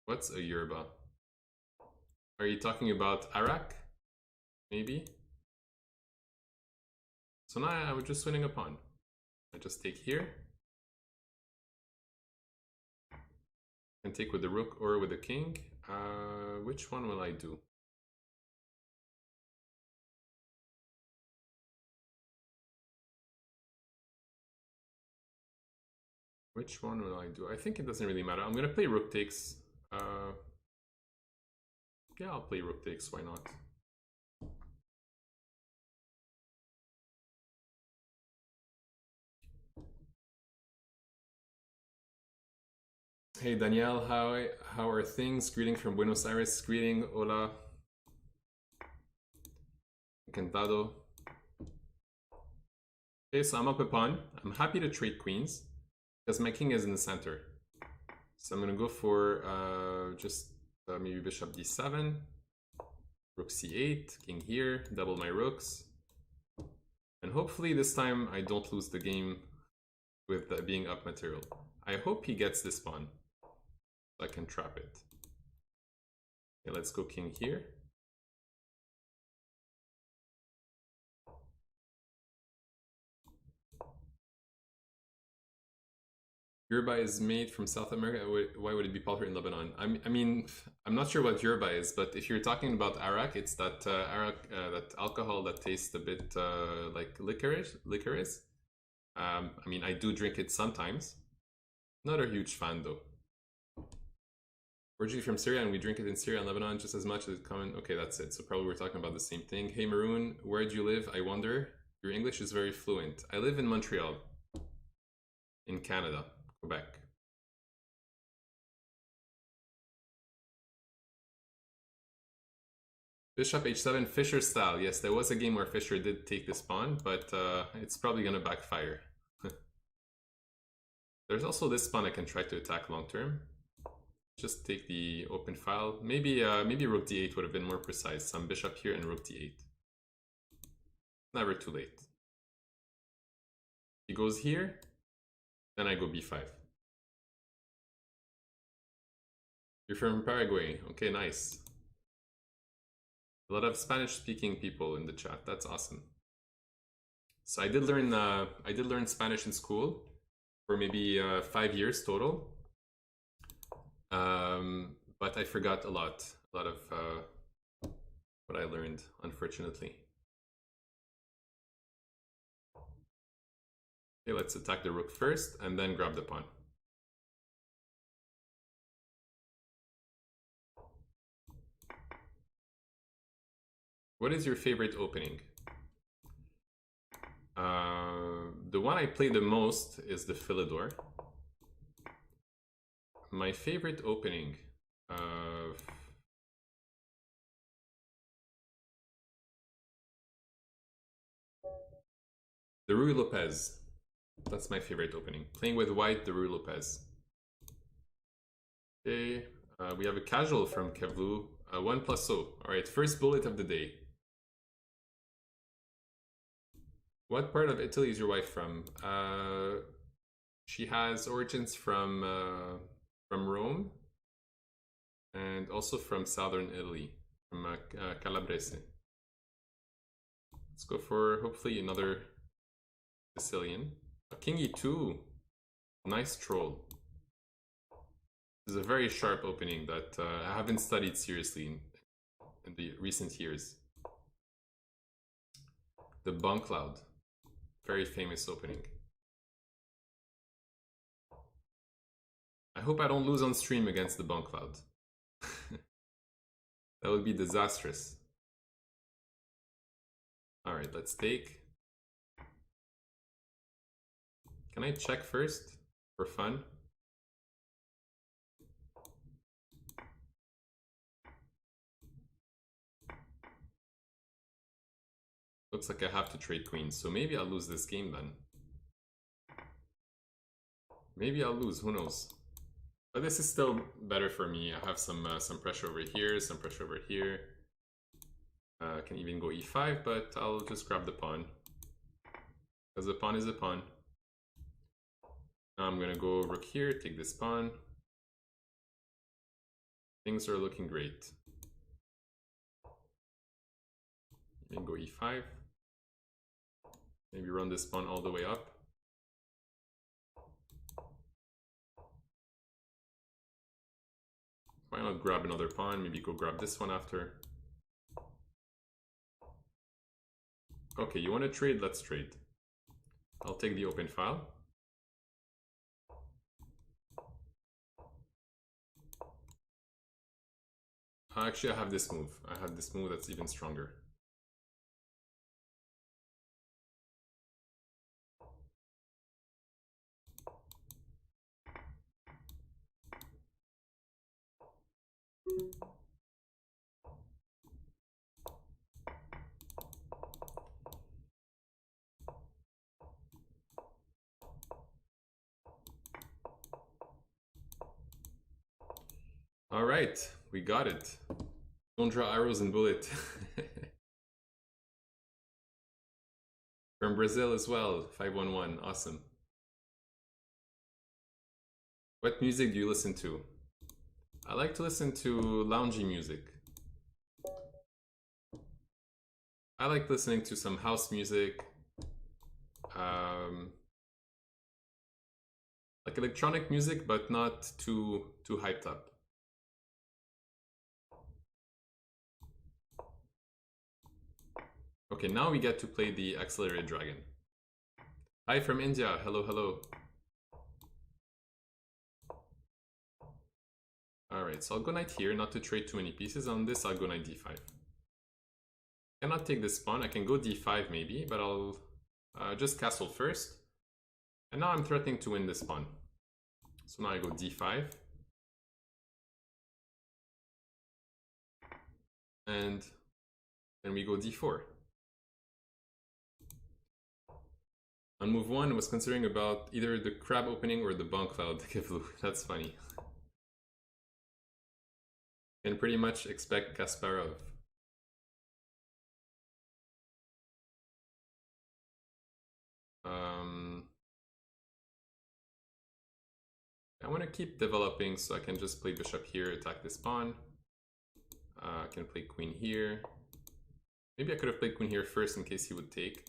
What's a Yoruba? Are you talking about Arak? Maybe? So now I was just winning a pawn. I just take here. I can take with the rook or with the king. Which one will I do? Which one will I do? I think it doesn't really matter. I'm gonna play rook takes. Yeah, I'll play rook takes. Why not? Hey Danielle, how are things? Greeting from Buenos Aires. Greeting, hola. Encantado. Okay, so I'm up a pawn. I'm happy to trade queens because my king is in the center. So I'm gonna go for just maybe bishop d7, rook c8, king here, double my rooks. And hopefully this time I don't lose the game with being up material. I hope he gets this pawn so I can trap it. Okay, let's go king here. Yoruba is made from South America. Why would it be popular in Lebanon? I mean, I'm not sure what Yoruba is, but if you're talking about Arak, it's that Arak, that alcohol that tastes a bit like licorice. I mean, I do drink it sometimes. Not a huge fan though. Originally from Syria, and we drink it in Syria and Lebanon just as much as it's common. Okay, that's it. So probably we're talking about the same thing. Hey Maroun, where do you live? I wonder. Your English is very fluent. I live in Montreal, in Canada. Quebec. Bishop h7, Fischer style. Yes, there was a game where Fischer did take this pawn, but it's probably going to backfire. There's also this pawn I can try to attack long term. Just take the open file. Maybe rook d8 would have been more precise. Some bishop here and rook d8. Never too late. He goes here, then I go b5. You're from Paraguay. Okay, nice. A lot of Spanish-speaking people in the chat. That's awesome. So I did learn Spanish in school for maybe 5 years total. But I forgot a lot of what I learned, unfortunately. Okay, let's attack the rook first and then grab the pawn. What is your favorite opening? The one I play the most is the Philidor. My favorite opening, the Ruy Lopez. That's my favorite opening. Playing with white, the Ruy Lopez. Okay, we have a casual from Kevlu. 1+0. All right, first bullet of the day. What part of Italy is your wife from? She has origins from Rome and also from southern Italy, from Calabrese. Let's go for hopefully another Sicilian. King e2. Nice troll. This is a very sharp opening that I haven't studied seriously in the recent years. The Bunk Cloud. Very famous opening. I hope I don't lose on stream against the Bunk Cloud. That would be disastrous. Alright, let's take. Can I check first for fun? Looks like I have to trade queens, so maybe I'll lose this game then. Maybe I'll lose, who knows? But this is still better for me. I have some pressure over here, some pressure over here. I can even go e5, but I'll just grab the pawn. Because the pawn is a pawn. Now I'm gonna go rook here, take this pawn. Things are looking great. And go e5. Maybe run this pawn all the way up. Why not grab another pawn? Maybe go grab this one after. Okay, you want to trade? Let's trade. I'll take the open file. Actually, I have this move. I have this move that's even stronger. All right, we got it. Don't draw arrows and bullet. From Brazil as well, 511, awesome. What music do you listen to? I like to listen to loungy music. I like listening to some house music. Like electronic music, but not too hyped up. Okay, now we get to play the Accelerated Dragon. Hi from India, hello, hello. Alright, so I'll go knight here, not to trade too many pieces. On this, I'll go knight d5. I cannot take this pawn, I can go d5 maybe, but I'll just castle first. And now I'm threatening to win this pawn. So now I go d5. And then we go d4. On move 1, I was considering about either the crab opening or the Bunk Cloud Kivlu. That's funny. Can pretty much expect Kasparov. I want to keep developing, so I can just play bishop here, attack this pawn. I can play queen here. Maybe I could have played queen here first in case he would take.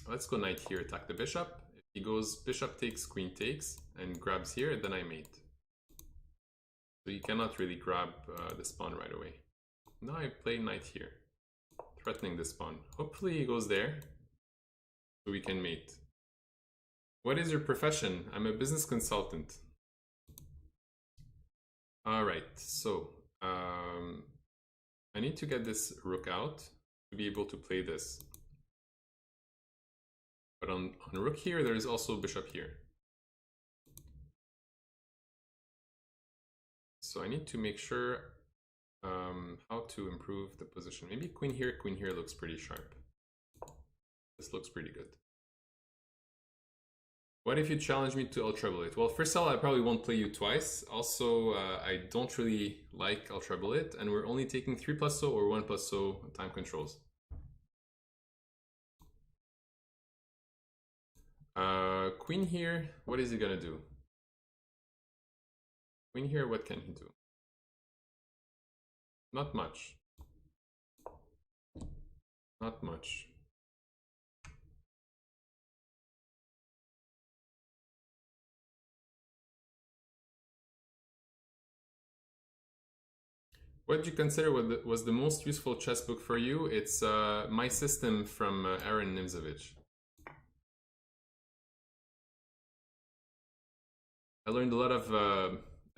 Let's go knight here, attack the bishop. If he goes bishop takes, queen takes, and grabs here, then I mate. So you cannot really grab this pawn right away. Now I play knight here, threatening this pawn. Hopefully he goes there, so we can mate. What is your profession? I'm a business consultant. Alright, so I need to get this rook out to be able to play this. But on rook here, there is also bishop here. So I need to make sure how to improve the position. Maybe queen here looks pretty sharp. This looks pretty good. What if you challenge me to Ultra Bullet? Well, first of all, I probably won't play you twice. Also, I don't really like Ultra Bullet, and we're only taking 3+0 or 1+0 time controls. Queen here, what is he gonna do? Queen here, what can he do? Not much. Not much. What do you consider was the most useful chess book for you? It's My System from Aaron Nimzovich. I learned a lot of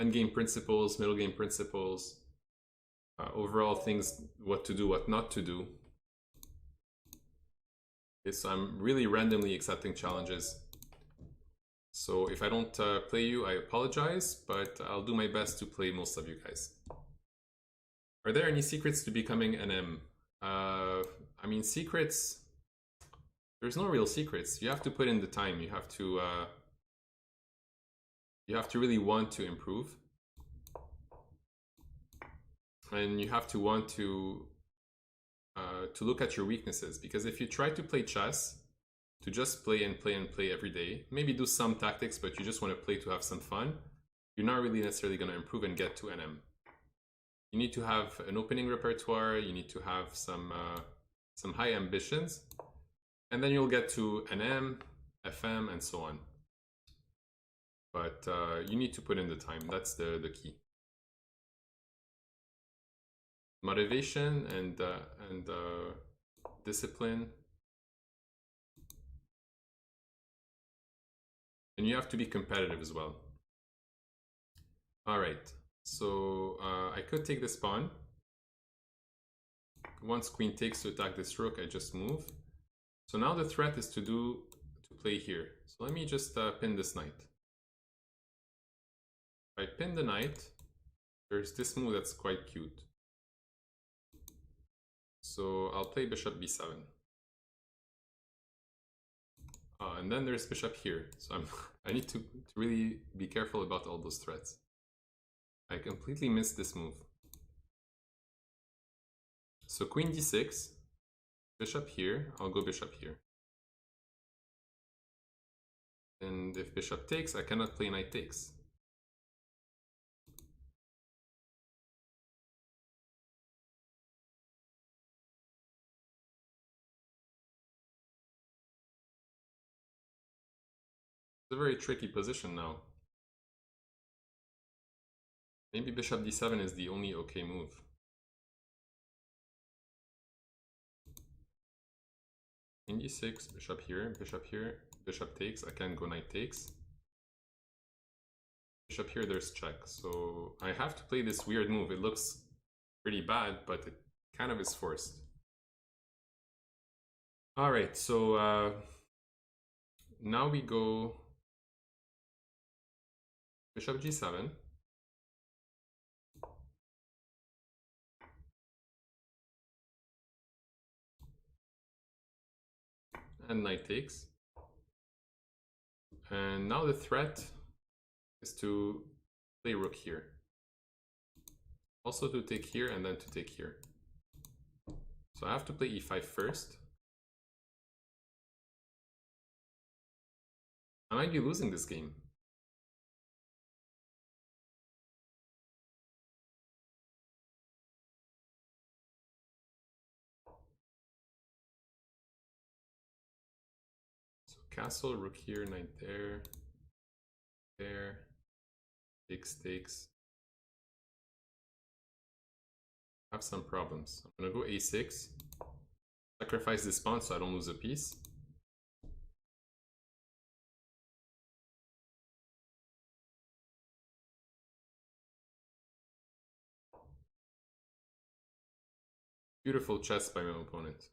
endgame principles, middle game principles, overall things, what to do, what not to do. Okay, so I'm really randomly accepting challenges. So if I don't play you, I apologize, but I'll do my best to play most of you guys. Are there any secrets to becoming an M? I mean, secrets, there's no real secrets. You have to put in the time. You have to really want to improve. And you have to want to look at your weaknesses, because if you try to play chess to just play and play and play every day, maybe do some tactics, but you just want to play to have some fun, you're not really necessarily going to improve and get to an M. You need to have an opening repertoire, you need to have some high ambitions, and then you'll get to an M, FM, and so on. But you need to put in the time, that's the key. Motivation and discipline. And you have to be competitive as well. All right, so I could take this pawn. Once queen takes to attack this rook, I just move. So now the threat is to play here. So let me just pin this knight. If I pin the knight, there's this move that's quite cute. So I'll play bishop b7. And then there's bishop here. So I need to really be careful about all those threats. I completely missed this move. So queen d6, bishop here, I'll go bishop here. And if bishop takes, I cannot play knight takes. It's a very tricky position now. Maybe bishop d7 is the only okay move. Queen d6, bishop here, bishop takes, I can go knight takes. Bishop here, there's check, so I have to play this weird move. It looks pretty bad, but it kind of is forced. Alright, so now we go bishop g7. And knight takes. And now the threat is to play rook here. Also to take here and then to take here. So I have to play e5 first. I might be losing this game. So castle, rook here, knight there, there, takes. I have some problems. I'm gonna go a6, sacrifice this pawn so I don't lose a piece. Beautiful chess by my opponent.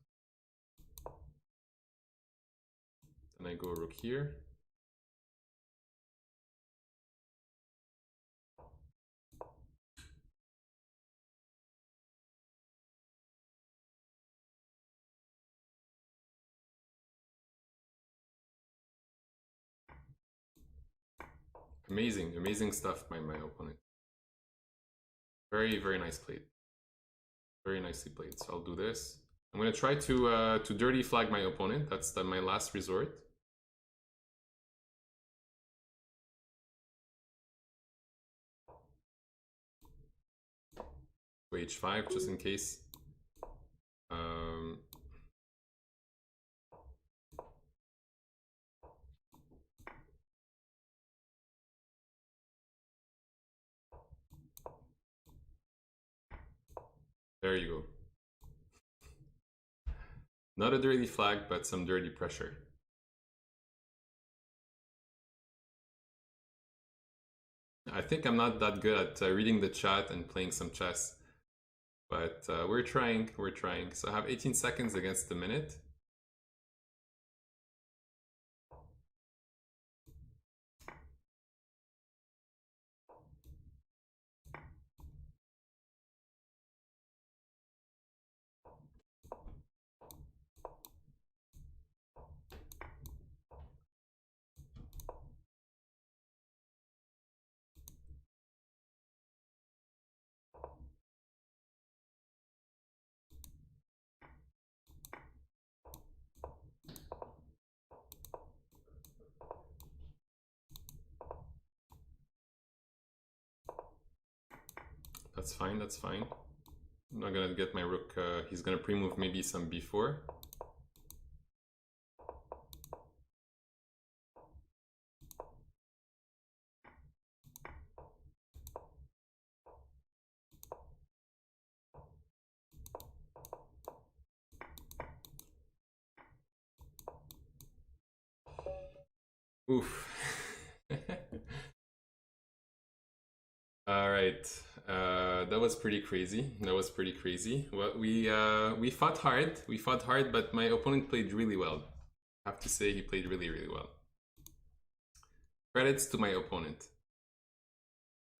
Then I go rook here. Amazing stuff by my opponent. Very, very nice played. Very nicely played. So I'll do this. I'm going to try to dirty flag my opponent. That's my last resort. Go h5 just in case. There you go. Not a dirty flag, but some dirty pressure. I think I'm not that good at reading the chat and playing some chess, but we're trying. So I have 18 seconds against the minute. That's fine, that's fine. I'm not gonna get my rook, he's gonna pre-move maybe some b4. Oof. All right, that was pretty crazy. Well, we fought hard, but my opponent played really well. I have to say he played really well. Credits to my opponent.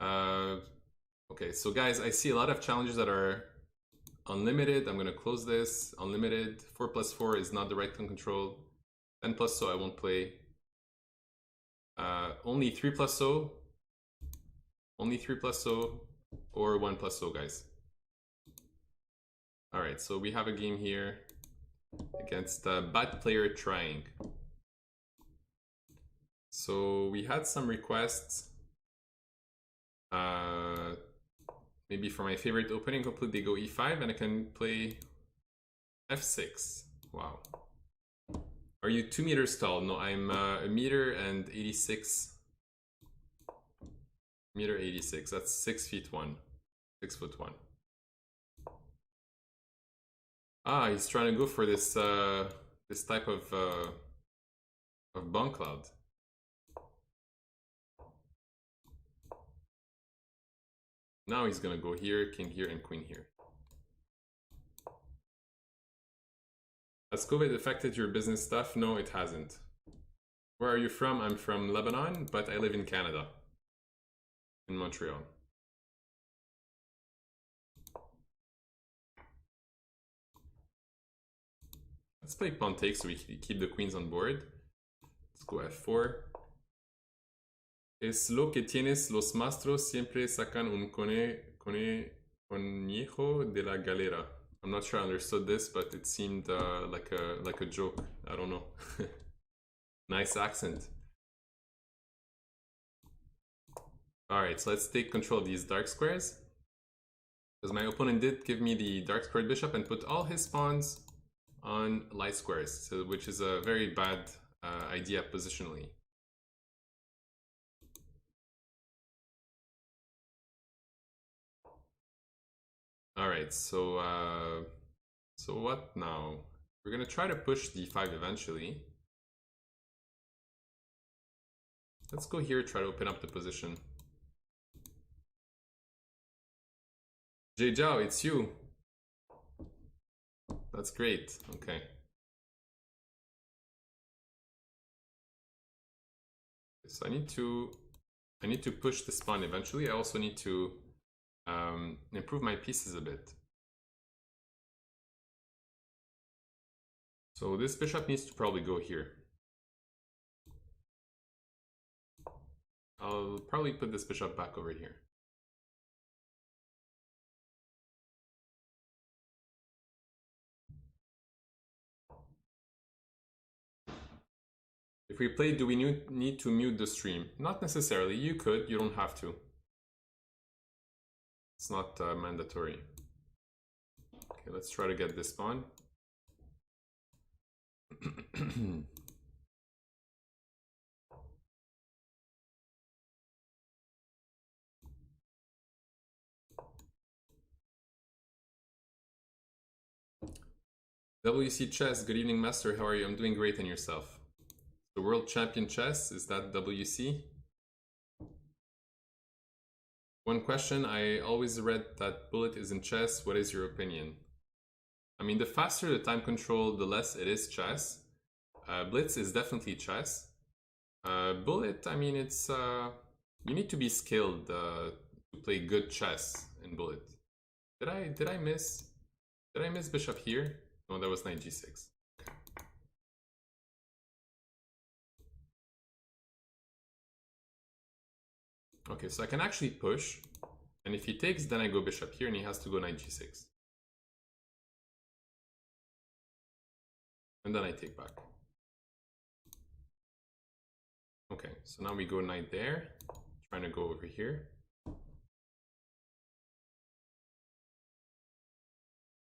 Okay, so guys, I see a lot of challenges that are unlimited. I'm gonna close this. Unlimited. 4+4 is not the right control. 10+, so I won't play. Only 3+0. Only 3+0 or 1+0, guys. All right, so we have a game here against Bad Player Trying. So we had some requests. Maybe for my favorite opening, hopefully they go e5 and I can play f6. Wow. Are you 2 meters tall? No, I'm a meter and 86. Meter 86. That's 6 feet 1. 6 foot 1. Ah, he's trying to go for this this type of bomb cloud. Now he's gonna go here, king here, and queen here. Has COVID affected your business stuff? No, it hasn't. Where are you from? I'm from Lebanon, but I live in Canada. In Montreal. Let's play pawn takes so we keep the queens on board. Let's go f4. Es lo que tienes, los maestros siempre sacan un conejo de la galera. I'm not sure I understood this, but it seemed like a joke. I don't know. Nice accent. Alright, so let's take control of these dark squares. Because my opponent did give me the dark squared bishop and put all his pawns on light squares, so, which is a very bad idea positionally. Alright, so what now? We're gonna try to push d5 eventually. Let's go here, try to open up the position. Jay Zhao, it's you. That's great. Okay. So I need to push this pawn eventually. I also need to improve my pieces a bit. So this bishop needs to probably go here. I'll probably put this bishop back over here. If we play, do we need to mute the stream? Not necessarily. You could, you don't have to. It's not mandatory. Okay, let's try to get this pawn. WC Chess, good evening, Master. How are you? I'm doing great, and yourself? The World Champion Chess, is that WC? One question, I always read that bullet is in chess. What is your opinion? I mean, the faster the time control, the less it is chess. Blitz is definitely chess. Bullet, I mean, it's you need to be skilled to play good chess in bullet. Did I miss bishop here? No, that was knight g6. Okay, so I can actually push, and if he takes, then I go bishop here, and he has to go knight g6. And then I take back. Okay, so now we go knight there, trying to go over here.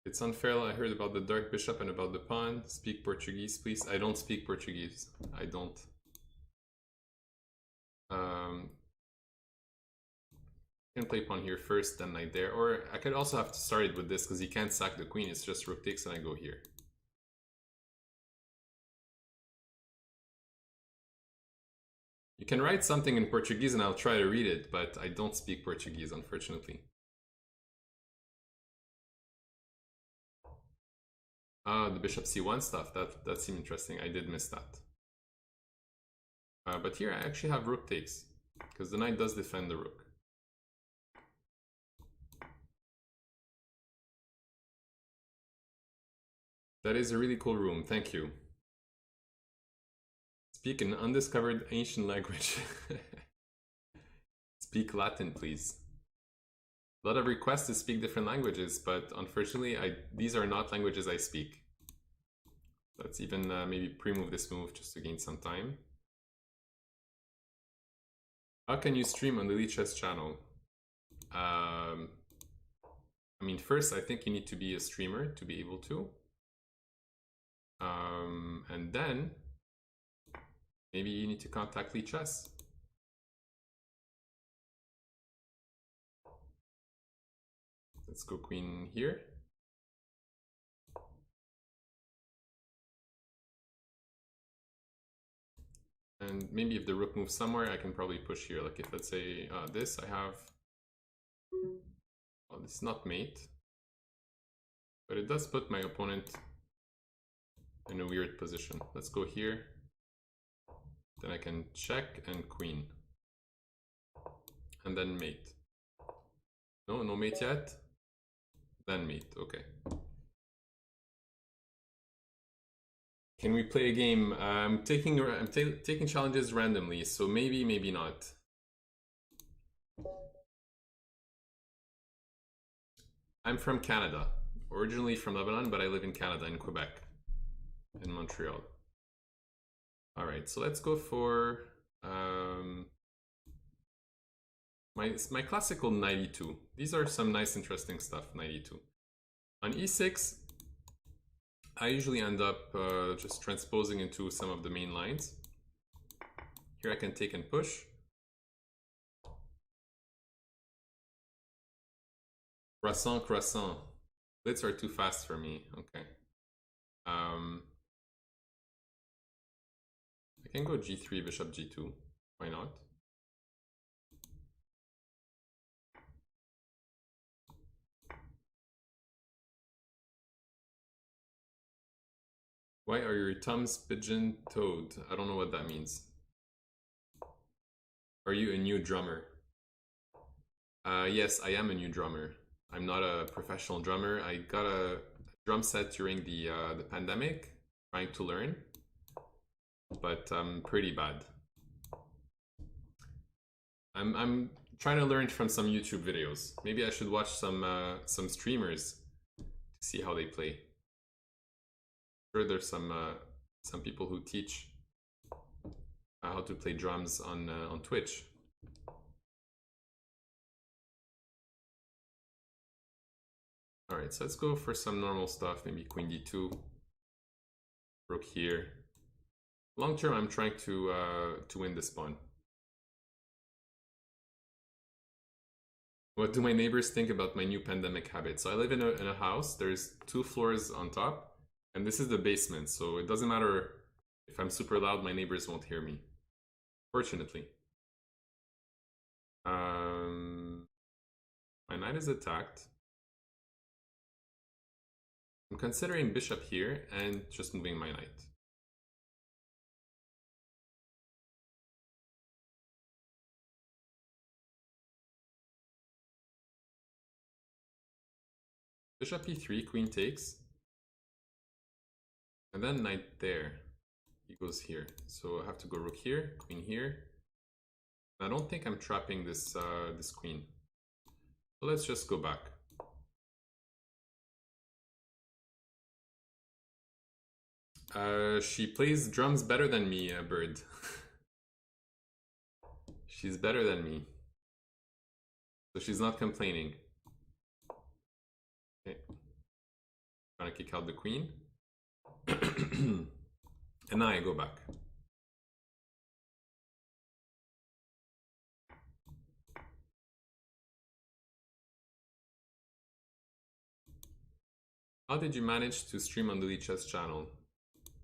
It's unfair, I heard about the dark bishop and about the pawn. Speak Portuguese, please. I don't speak Portuguese. I don't. I can play pawn here first, then knight there. Or I could also have to start it with this, because he can't sack the queen. It's just rook takes and I go here. You can write something in Portuguese and I'll try to read it, but I don't speak Portuguese, unfortunately. The bishop c1 stuff, that seemed interesting. I did miss that. But here I actually have rook takes, because the knight does defend the rook. That is a really cool room, thank you. Speak an undiscovered ancient language. Speak Latin, please. A lot of requests to speak different languages, but unfortunately, these are not languages I speak. Let's even maybe pre-move this move just to gain some time. How can you stream on the Lichess channel? I mean, first, I think you need to be a streamer to be able to. And then, maybe you need to contact Lichess. Let's go queen here. And maybe if the rook moves somewhere, I can probably push here. Like if, let's say, this, I have... Well, this is not mate. But it does put my opponent in a weird position. Let's go here. Then I can check and queen. And then mate. No, no mate yet? Then mate, okay. Can we play a game? I'm taking challenges randomly, so maybe, maybe not. I'm from Canada, originally from Lebanon, but I live in Canada, in Quebec, in Montreal. All right, so let's go for my classical 92. These are some nice, interesting stuff. 92. On e6. I usually end up just transposing into some of the main lines. Here I can take and push. Croissant, croissant. Blitz are too fast for me. Okay. I can go g3, bishop g2. Why not? Why are your thumbs pigeon-toed? I don't know what that means. Are you a new drummer? Yes, I am a new drummer. I'm not a professional drummer. I got a drum set during the pandemic, trying to learn, but I'm pretty bad. I'm trying to learn from some YouTube videos. Maybe I should watch some streamers to see how they play. Sure, there's some people who teach how to play drums on Twitch. Alright, so let's go for some normal stuff, maybe queen d2, rook here. Long term, I'm trying to win this pawn. What do my neighbors think about my new pandemic habit? So I live in a house, there's 2 floors on top, and this is the basement, so it doesn't matter if I'm super loud, my neighbors won't hear me. Fortunately. My knight is attacked. I'm considering bishop here and just moving my knight. Bishop e3, queen takes. And then knight there. He goes here. So I have to go rook here, queen here. I don't think I'm trapping this this queen. So let's just go back. She plays drums better than me, Bird. She's better than me. So she's not complaining. Okay. Trying to kick out the queen. And now I go back. How did you manage to stream on the Lichess channel?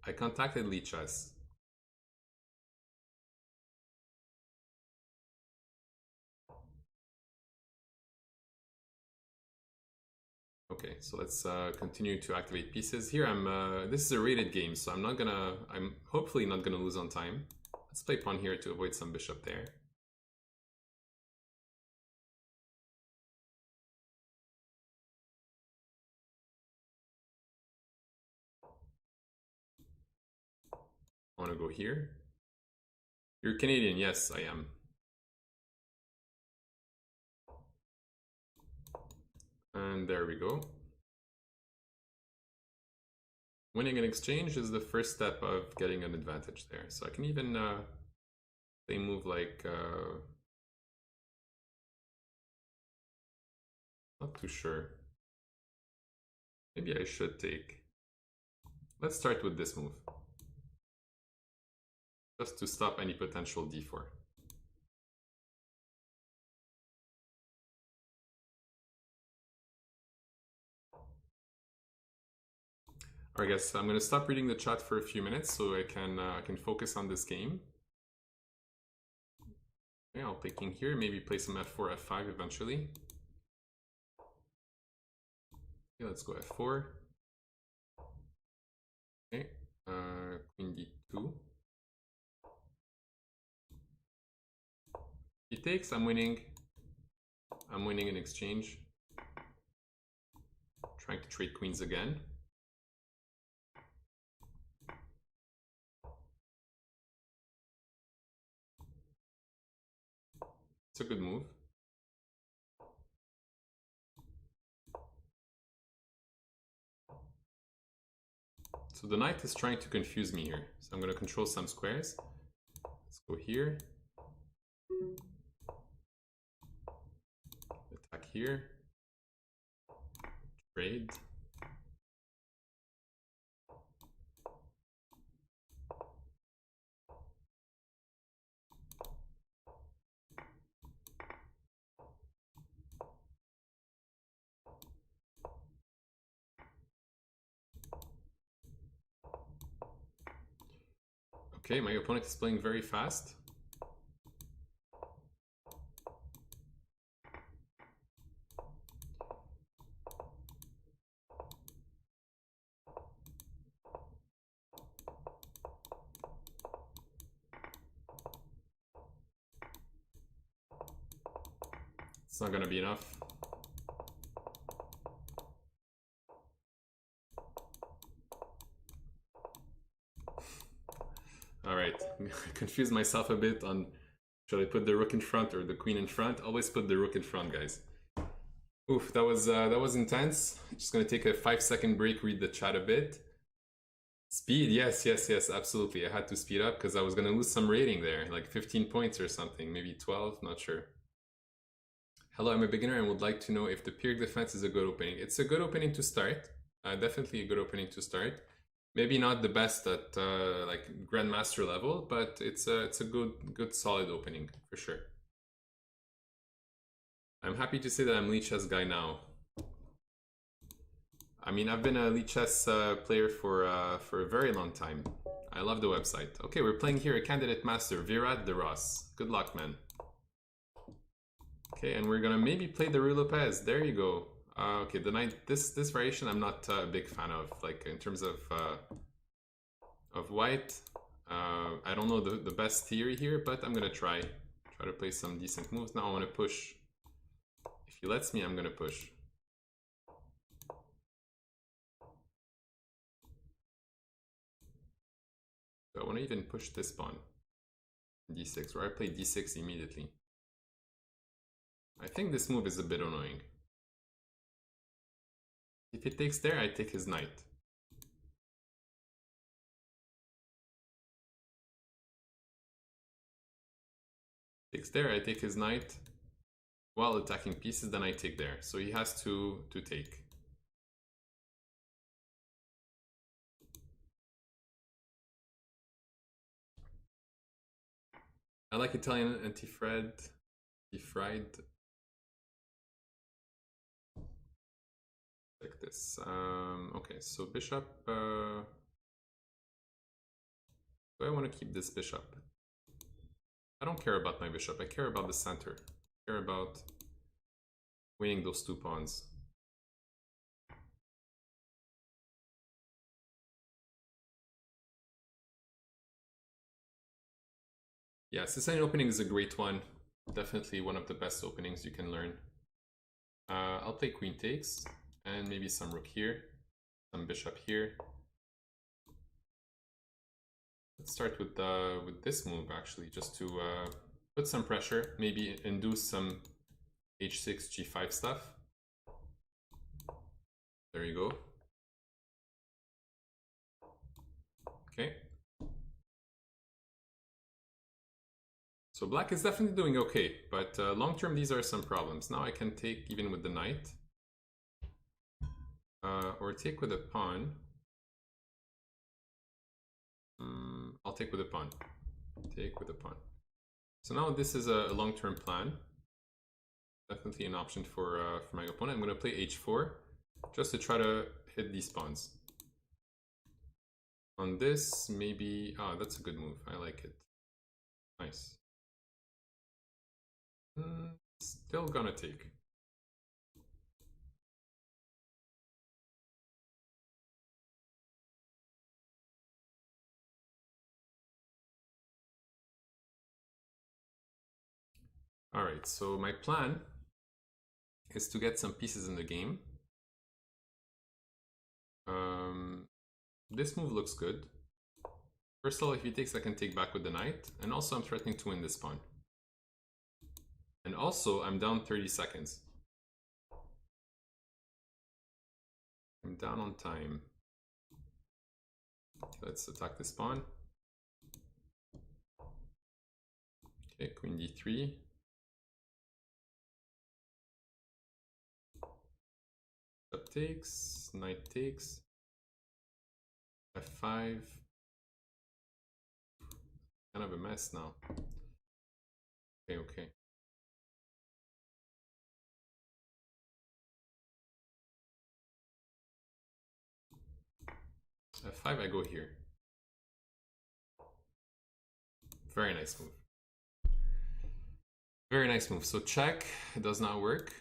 I contacted Lichess. Okay, so let's continue to activate pieces. Here this is a rated game, so I'm hopefully not gonna lose on time. Let's play pawn here to avoid some bishop there. I wanna go here. You're Canadian, yes, I am. And there we go. Winning an exchange is the first step of getting an advantage there. So I can even play move like not too sure. Maybe I should take. Let's start with this move. Just to stop any potential d4. Alright guys, so I'm going to stop reading the chat for a few minutes so I can focus on this game. Okay, I'll play king here, maybe play some f4, f5 eventually. Okay, let's go f4. Okay, queen d2. He takes, I'm winning. I'm winning an exchange. Trying to trade queens again. It's a good move. So the knight is trying to confuse me here. So I'm going to control some squares. Let's go here. Attack here. Trade. Okay, my opponent is playing very fast. It's not gonna be enough. Alright, I confused myself a bit on should I put the rook in front or the queen in front. Always put the rook in front, guys. Oof, that was intense. Just gonna take a 5-second break, read the chat a bit. Speed, yes, absolutely. I had to speed up because I was gonna lose some rating there, like 15 points or something, maybe 12, not sure. Hello, I'm a beginner and would like to know if the Pyrrhic defense is a good opening. It's a good opening to start. Definitely a good opening to start. Maybe not the best at like Grandmaster level, but it's a good solid opening for sure. I'm happy to say that I'm Lichess guy now. I mean, I've been a Lichess player for a very long time. I love the website. Okay, we're playing here a candidate master, Virat De Ross. Good luck, man. Okay, and we're gonna maybe play the Rue Lopez. There you go. Okay, the knight. This variation I'm not a big fan of. Like in terms of white, I don't know the best theory here, but I'm gonna try to play some decent moves. Now I want to push. If he lets me, I'm gonna push. So I want to even push this pawn, d6, or I play d6 immediately. I think this move is a bit annoying. If he takes there, I take his knight. Takes there, I take his knight. While attacking pieces, then I take there. So he has to take. I like Italian anti-fried. Like this. Okay, so bishop. Do I want to keep this bishop? I don't care about my bishop. I care about the center. I care about winning those two pawns. Yeah, Sicilian opening is a great one. Definitely one of the best openings you can learn. I'll play queen takes and maybe some rook here, some bishop here. Let's start with this move actually, just to put some pressure, maybe induce some h6, g5 stuff. There you go. Okay. So black is definitely doing okay, but long term these are some problems. Now I can take even with the knight, or take with a pawn. I'll take with a pawn. Take with a pawn. So now this is a long-term plan. Definitely an option for my opponent. I'm going to play h4 just to try to hit these pawns. On this, maybe... Oh, that's a good move. I like it. Nice. Still gonna take. Alright, so my plan is to get some pieces in the game. This move looks good. First of all, if he takes, I can take back with the knight. And also I'm threatening to win this pawn. And also, I'm down 30 seconds. I'm down on time. Let's attack this pawn. Okay, queen d3. Bishop takes, knight takes. f5. Kind of a mess now. Okay, okay. f5, I go here. Very nice move. Very nice move. So check, it does not work.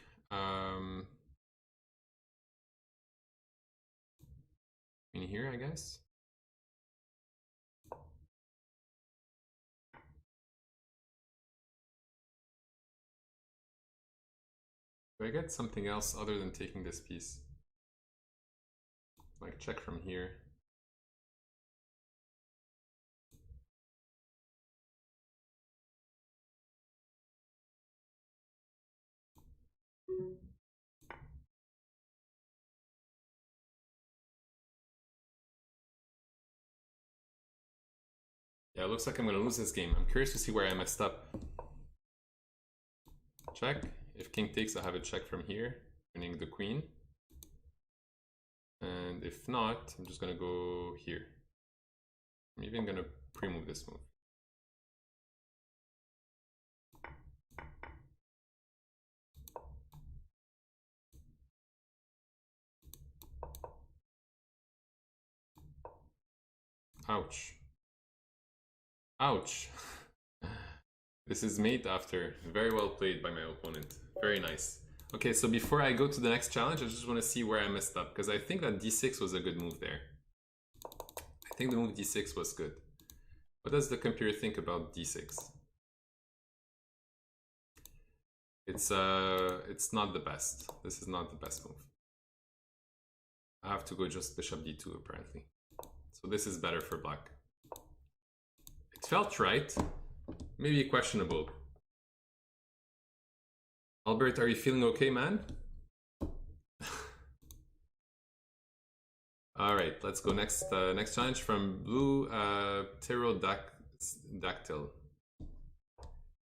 In here, I guess. Do I get something else other than taking this piece? Like check from here. Yeah, it looks like I'm gonna lose this game. I'm curious to see where I messed up. Check. If king takes, I have a check from here, winning the queen. And if not, I'm just gonna go here. I'm even gonna pre-move this move. Ouch. Ouch. This is mate after. Very well played by my opponent. Very nice. Okay, so before I go to the next challenge, I just want to see where I messed up, because I think that d6 was a good move there. I think the move d6 was good. What does the computer think about d6? It's not the best. This is not the best move. I have to go just bishop d2 apparently. So this is better for black. It felt right. Maybe questionable. Albert, are you feeling okay, man? All right, let's go next. Next challenge from Blue Pterodactyl.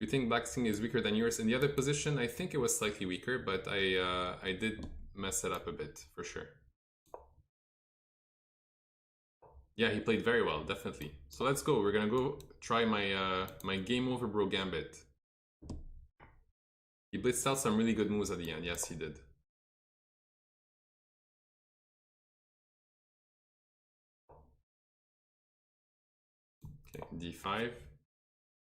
You think black's king is weaker than yours in the other position? I think it was slightly weaker, but I did mess it up a bit for sure. Yeah, he played very well, definitely. So let's go. We're gonna go try my my game over bro gambit. He blitzed out some really good moves at the end. Yes, he did. Okay, d5.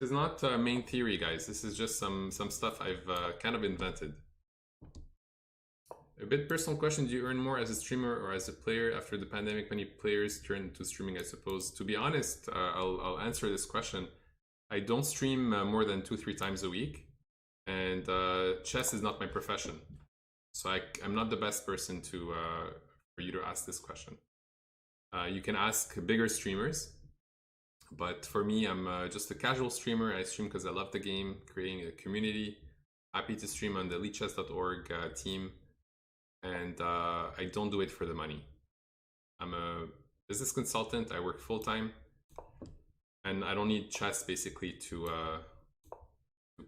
This is not main theory, guys. This is just some stuff I've kind of invented. A bit personal question: do you earn more as a streamer or as a player after the pandemic? Many players turn to streaming, I suppose. To be honest, I'll answer this question. I don't stream more than 2-3 times a week, and chess is not my profession, so I'm not the best person to for you to ask this question. You can ask bigger streamers, but for me, I'm just a casual streamer. I stream because I love the game, creating a community. Happy to stream on the lichess.org team. And I don't do it for the money. I'm a business consultant. I work full-time, and I don't need chess basically to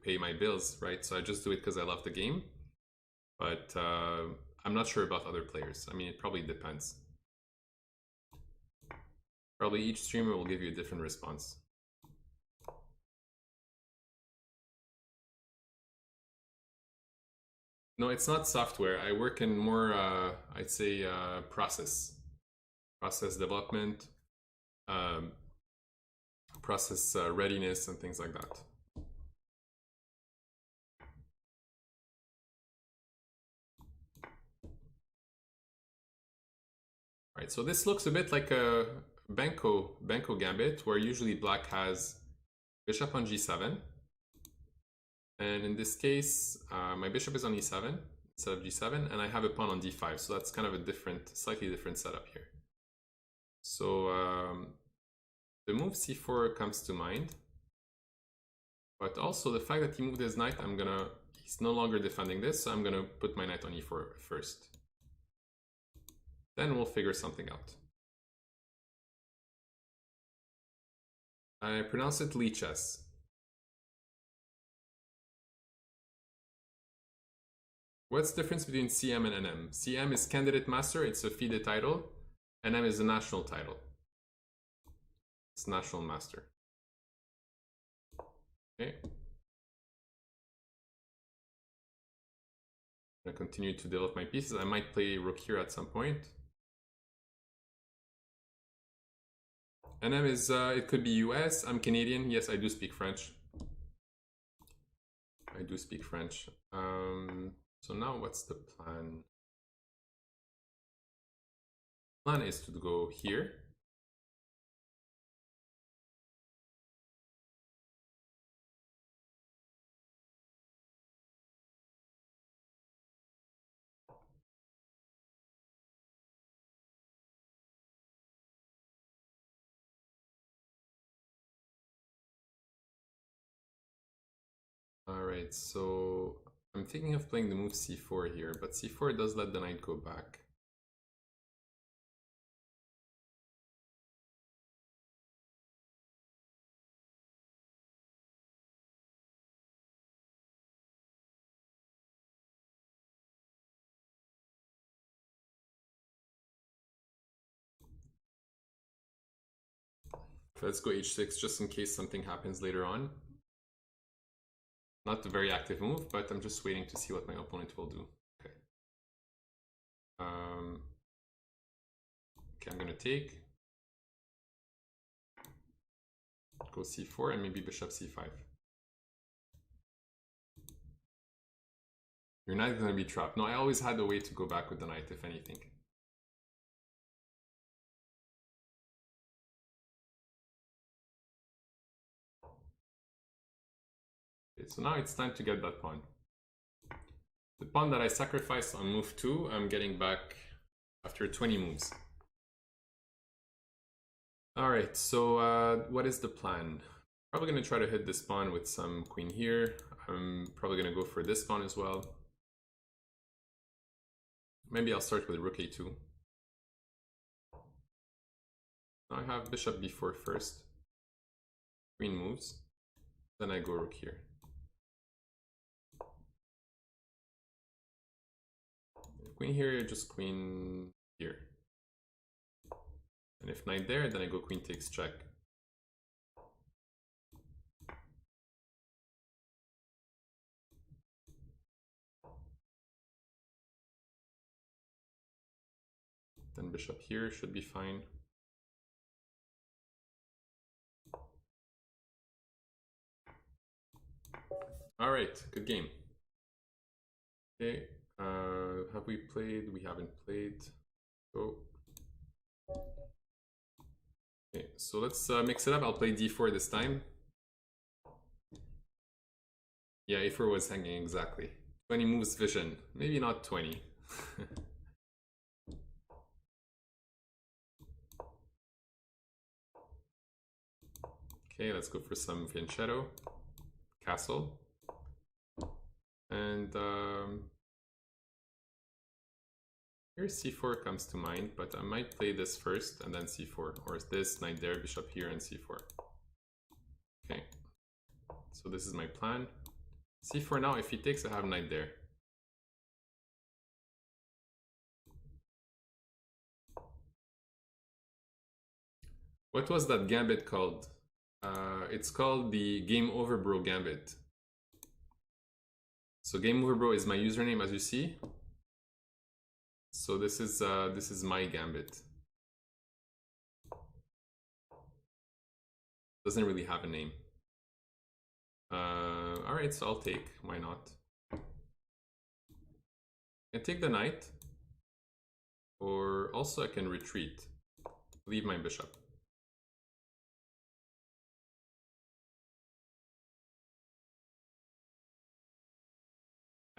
pay my bills, right? So I just do it because I love the game. But I'm not sure about other players. I mean, it probably depends. Probably each streamer will give you a different response. No, it's not software. I work in more, I'd say, process development, process readiness, and things like that. All right, so this looks a bit like a Benko gambit, where usually black has bishop on g7. And in this case, my bishop is on e7 instead of g7, and I have a pawn on d5. So that's kind of a different, slightly different setup here. So the move c4 comes to mind. But also the fact that he moved his knight, he's no longer defending this, so I'm gonna put my knight on e4 first. Then we'll figure something out. I pronounce it Lichess. What's the difference between CM and NM? CM is candidate master, it's a FIDE title. NM is a national title. It's national master. Okay. I'm gonna continue to develop my pieces. I might play rook here at some point. NM is, it could be US. I'm Canadian. Yes, I do speak French. I do speak French. So now what's the plan? Plan is to go here. All right, so I'm thinking of playing the move c4 here, but c4 does let the knight go back. Let's go h6 just in case something happens later on. Not a very active move, but I'm just waiting to see what my opponent will do. Okay. Okay, I'm gonna take. Go c4 and maybe bishop c5. Your knight is gonna be trapped. No, I always had a way to go back with the knight, if anything. Okay, so now it's time to get that pawn. The pawn that I sacrificed on move 2, I'm getting back after 20 moves. Alright, so what is the plan? Probably going to try to hit this pawn with some queen here. I'm probably going to go for this pawn as well. Maybe I'll start with rook a2. Now I have bishop b4 first. Queen moves. Then I go rook here. Queen here, just queen here. And if knight there, then I go queen takes check. Then bishop here should be fine. All right, good game. Okay, have we played? We haven't played. So, okay, so let's mix it up. I'll play d4 this time. Yeah, a4 was hanging exactly. 20 moves vision, maybe not 20. Okay, let's go for some fianchetto, castle. And here c4 comes to mind, but I might play this first and then c4, or this, knight there, bishop here, and c4. Okay, so this is my plan. c4 now, if he takes, I have knight there. What was that gambit called? It's called the Game Over Bro Gambit. So Game Over Bro is my username, as you see. So this is my gambit. Doesn't really have a name. All right, so I'll take. Why not? I take the knight, or also I can retreat, leave my bishop.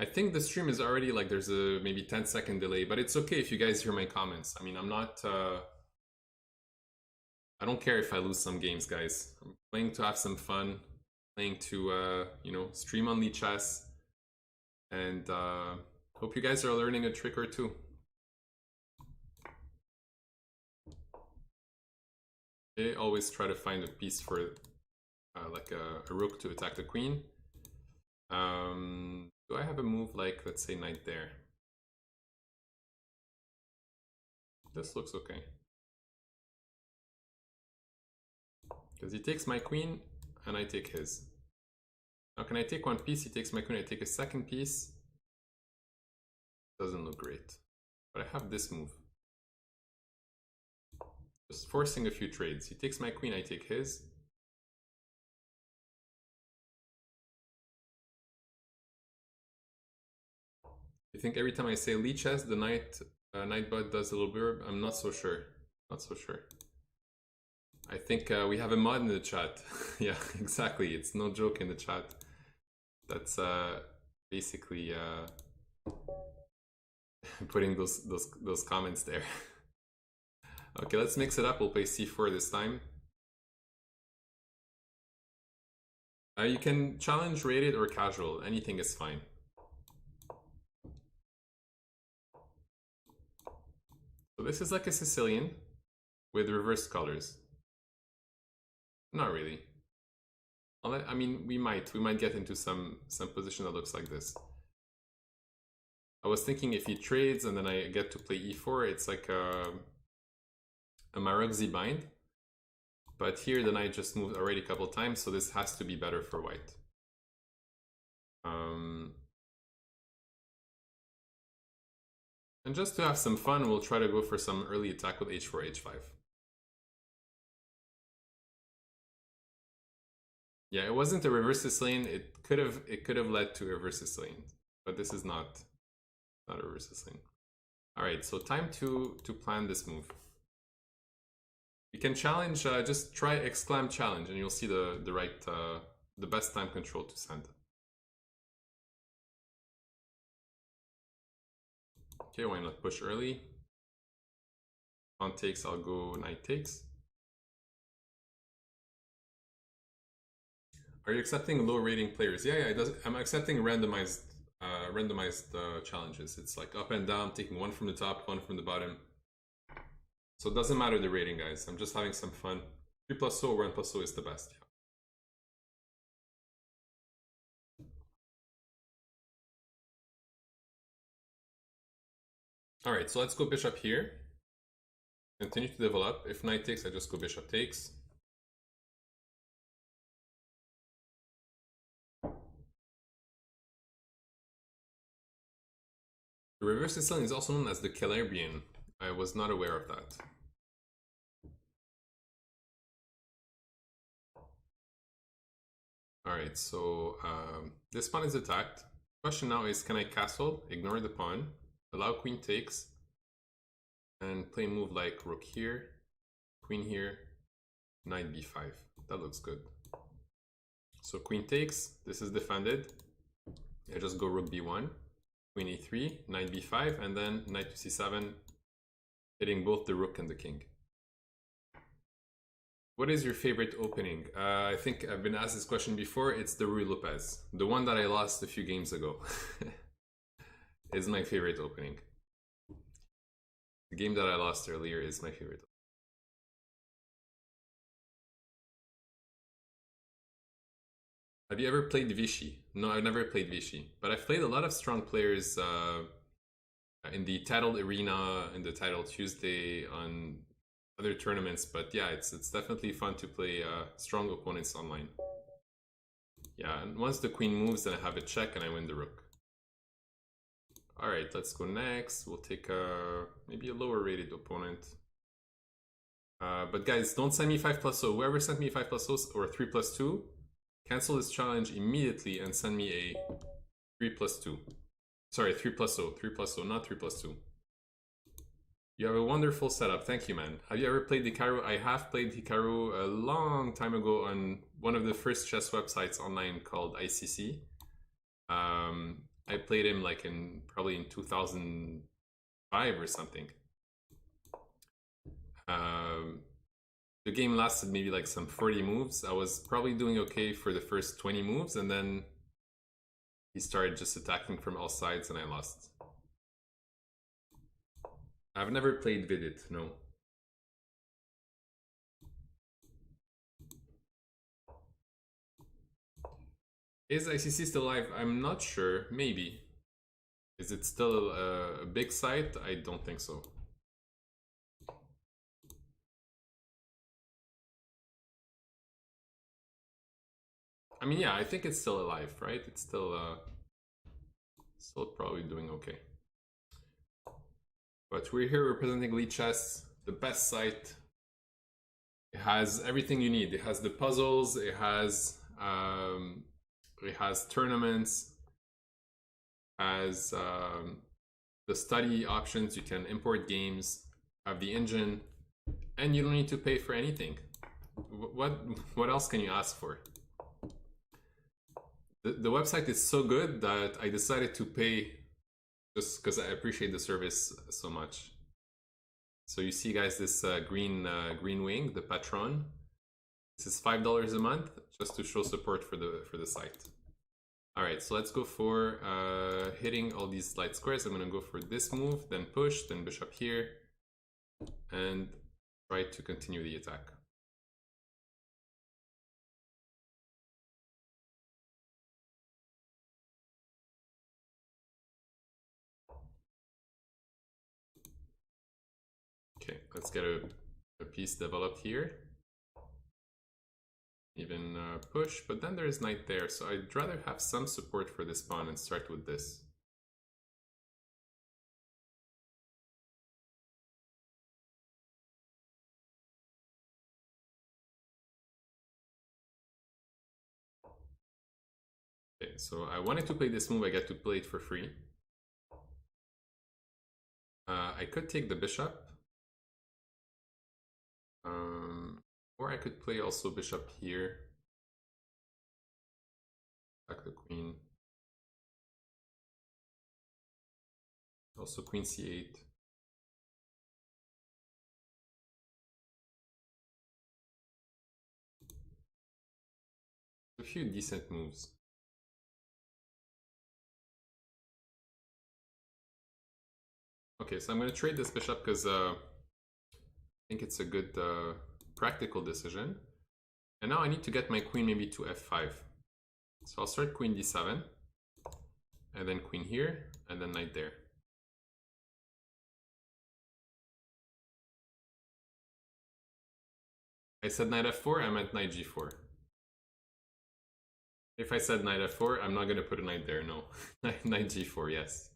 I think the stream is already like there's a maybe 10-second delay, but it's okay if you guys hear my comments. I mean, I'm not, I don't care if I lose some games, guys. I'm playing to have some fun, playing to, you know, stream on Lichess, and hope you guys are learning a trick or two. Okay, always try to find a piece for like a rook to attack the queen. Do I have a move like, let's say, knight there? This looks okay. Because he takes my queen, and I take his. Now can I take one piece? He takes my queen, I take a second piece. Doesn't look great. But I have this move. Just forcing a few trades. He takes my queen, I take his. You think every time I say Lichess, the Nightbot does a little bit? I'm not so sure. Not so sure. I think we have a mod in the chat. Yeah, exactly. It's no joke in the chat. That's basically putting those comments there. Okay, let's mix it up. We'll play c4 this time. You can challenge, rated, or casual. Anything is fine. So this is like a Sicilian with reversed colors. Not really. I mean, we might get into some position that looks like this. I was thinking if he trades and then I get to play e4, it's like a Maroun bind. But here the knight just moved already a couple times, so this has to be better for white. And just to have some fun, we'll try to go for some early attack with h4, h5. Yeah, it wasn't a reverse Sicilian. It could have led to a reverse Sicilian, but this is not a reverse Sicilian. All right, so time to plan this move. You can challenge. Just try exclam challenge, and you'll see the right the best time control to send. Okay, why not push early? Pawn takes. I'll go knight takes. Are you accepting low rating players? Yeah, it does. I'm accepting randomized challenges. It's like up and down, taking one from the top, one from the bottom. So it doesn't matter the rating, guys. I'm just having some fun. 3+0 or 1+0 is the best. Yeah. All right, so let's go bishop here. Continue to develop. If knight takes, I just go bishop takes. The reverse Sicilian is also known as the Calabrian. I was not aware of that. Alright, so this pawn is attacked. Question now is, can I castle, ignore the pawn, allow queen takes, and play a move like rook here, queen here, knight b5. That looks good. So queen takes, this is defended. I just go rook b1. Queen e3, knight b5, and then knight to c7, hitting both the rook and the king. What is your favorite opening? I think I've been asked this question before. It's the Ruy Lopez. The one that I lost a few games ago is my favorite opening. The game that I lost earlier is my favorite. Have you ever played Vichy? No, I've never played Vichy, but I've played a lot of strong players in the titled arena, in the title Tuesday, on other tournaments. But yeah, it's definitely fun to play strong opponents online. Yeah, and once the queen moves, then I have a check and I win the rook. All right, let's go next. We'll take maybe a lower rated opponent. But guys, don't send me 5+0. Whoever sent me 5+0 or 3+2, cancel this challenge immediately and send me a 3+2. Sorry, 3+0, 3+0, not 3+2. You have a wonderful setup. Thank you, man. Have you ever played Hikaru? I have played Hikaru a long time ago on one of the first chess websites online called ICC. I played him like probably in 2005 or something. The game lasted maybe like some 40 moves. I was probably doing okay for the first 20 moves, and then he started just attacking from all sides and I lost. I've never played Vidit, no. Is ICC still live? I'm not sure, maybe. Is it still a big site? I don't think so. I mean, yeah, I think it's still alive, right? It's still probably doing okay. But we're here representing Lichess, the best site. It has everything you need. It has the puzzles. It has tournaments. Has the study options. You can import games. Have the engine, and you don't need to pay for anything. What else can you ask for? The website is so good that I decided to pay just because I appreciate the service so much. So you see, guys, this green wing, the patron. This is $5 a month just to show support for the site. All right, so let's go for hitting all these light squares. I'm going to go for this move, then push, then bishop here, and try to continue the attack. Okay, let's get a piece developed here. even push, but then there's knight there, so I'd rather have some support for this pawn and start with this. Okay, so I wanted to play this move, I get to play it for free. I could take the bishop. Or I could play also bishop here. Back the queen. Also queen c8. A few decent moves. Okay, so I'm going to trade this bishop because I think it's a good practical decision. And now I need to get my queen maybe to f5. So I'll start queen d7, and then queen here, and then knight there. I said knight f4, I meant knight g4. If I said knight f4, I'm not going to put a knight there, no. Knight g4, yes.